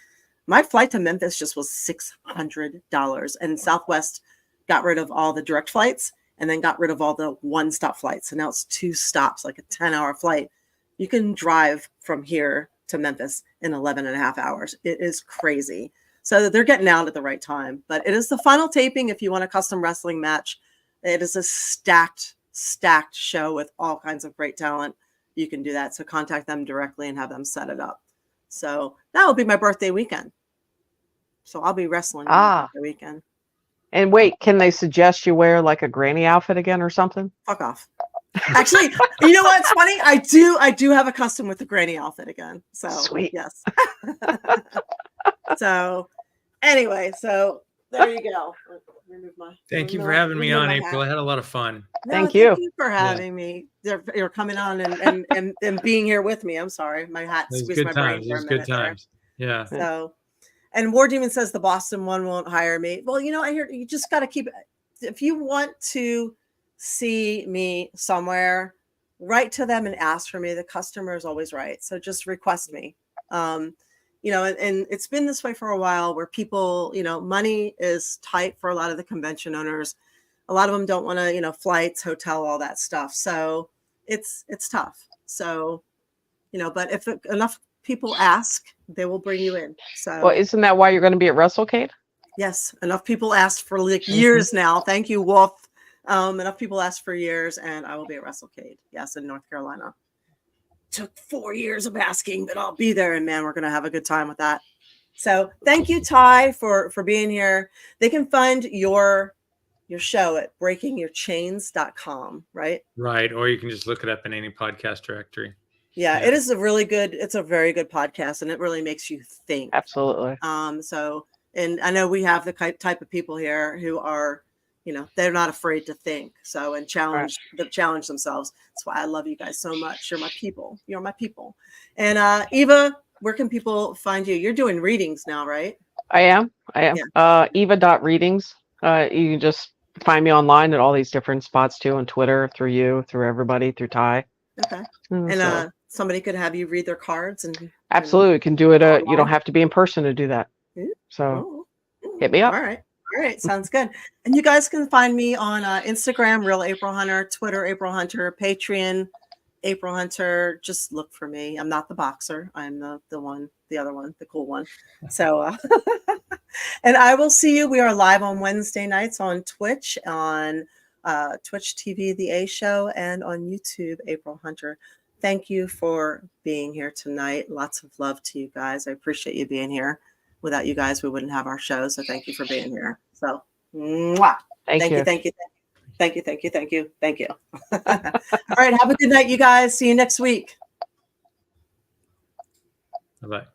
My flight to Memphis just was $600, and Southwest got rid of all the direct flights and then got rid of all the one-stop flights. So now it's 2 stops, like a 10-hour flight. You can drive from here to Memphis in 11 and a half hours. It is crazy. So they're getting out at the right time, but it is the final taping. If you want a custom wrestling match, it is a stacked show with all kinds of great talent. You can do that. So contact them directly and have them set it up. So that will be my birthday weekend. So I'll be wrestling on my birthday weekend. And wait, can they suggest you wear like a granny outfit again or something? Fuck off. Actually, you know what's funny? I do have a custom with the granny outfit again. So Sweet. Yes. So anyway, so there you go. Thank you for having me on, April. I had a lot of fun. Thank you for having me. You're coming on and being here with me. I'm sorry. My hat It was squeezed my good brain times. It for a was minute good times. Yeah. So, and War Demon says the Boston one won't hire me. Well, you know, I hear you just got to keep, if you want to see me somewhere, write to them and ask for me. The customer is always right. So just request me. You know, and it's been this way for a while where people, you know, money is tight for a lot of the convention owners. A lot of them don't want to, you know, flights, hotel, all that stuff. So it's tough. So, you know, but if enough people ask, they will bring you in. So, well, isn't that why you're going to be at WrestleCade? Yes, enough people asked for like years now. Thank you, Wolf. Enough people asked for years, and I will be at WrestleCade. Yes, in North Carolina. Took 4 years of asking, but I'll be there, and man, we're gonna have a good time with that. So thank you, Ty, for being here. They can find your show at breakingyourchains.com, right? Right. Or you can just look it up in any podcast directory. Yeah, Yeah. it is it's a very good podcast, and it really makes you think. Absolutely. So, and I know we have the type of people here who are, you know, they're not afraid to think. So, and challenge themselves. That's why I love you guys so much. You're my people. You're my people. And Eva, where can people find you? You're doing readings now, right? I am. Eva.readings. You can just find me online at all these different spots too, on Twitter, through you, through everybody, through Ty. Okay. And somebody could have you read their cards and Absolutely, you can do it. You online? don't have to be in person to do that. Ooh. So Oh, hit me up. All right. Sounds good. And you guys can find me on Instagram, Real April Hunter, Twitter, April Hunter, Patreon, April Hunter. Just look for me. I'm not the boxer. I'm the other one, the cool one. So, and I will see you. We are live on Wednesday nights on Twitch, on Twitch TV, The A Show, and on YouTube, April Hunter. Thank you for being here tonight. Lots of love to you guys. I appreciate you being here. Without you guys, we wouldn't have our show. So thank you for being here. So, mwah. Thank you. All right. Have a good night, you guys. See you next week. Bye-bye.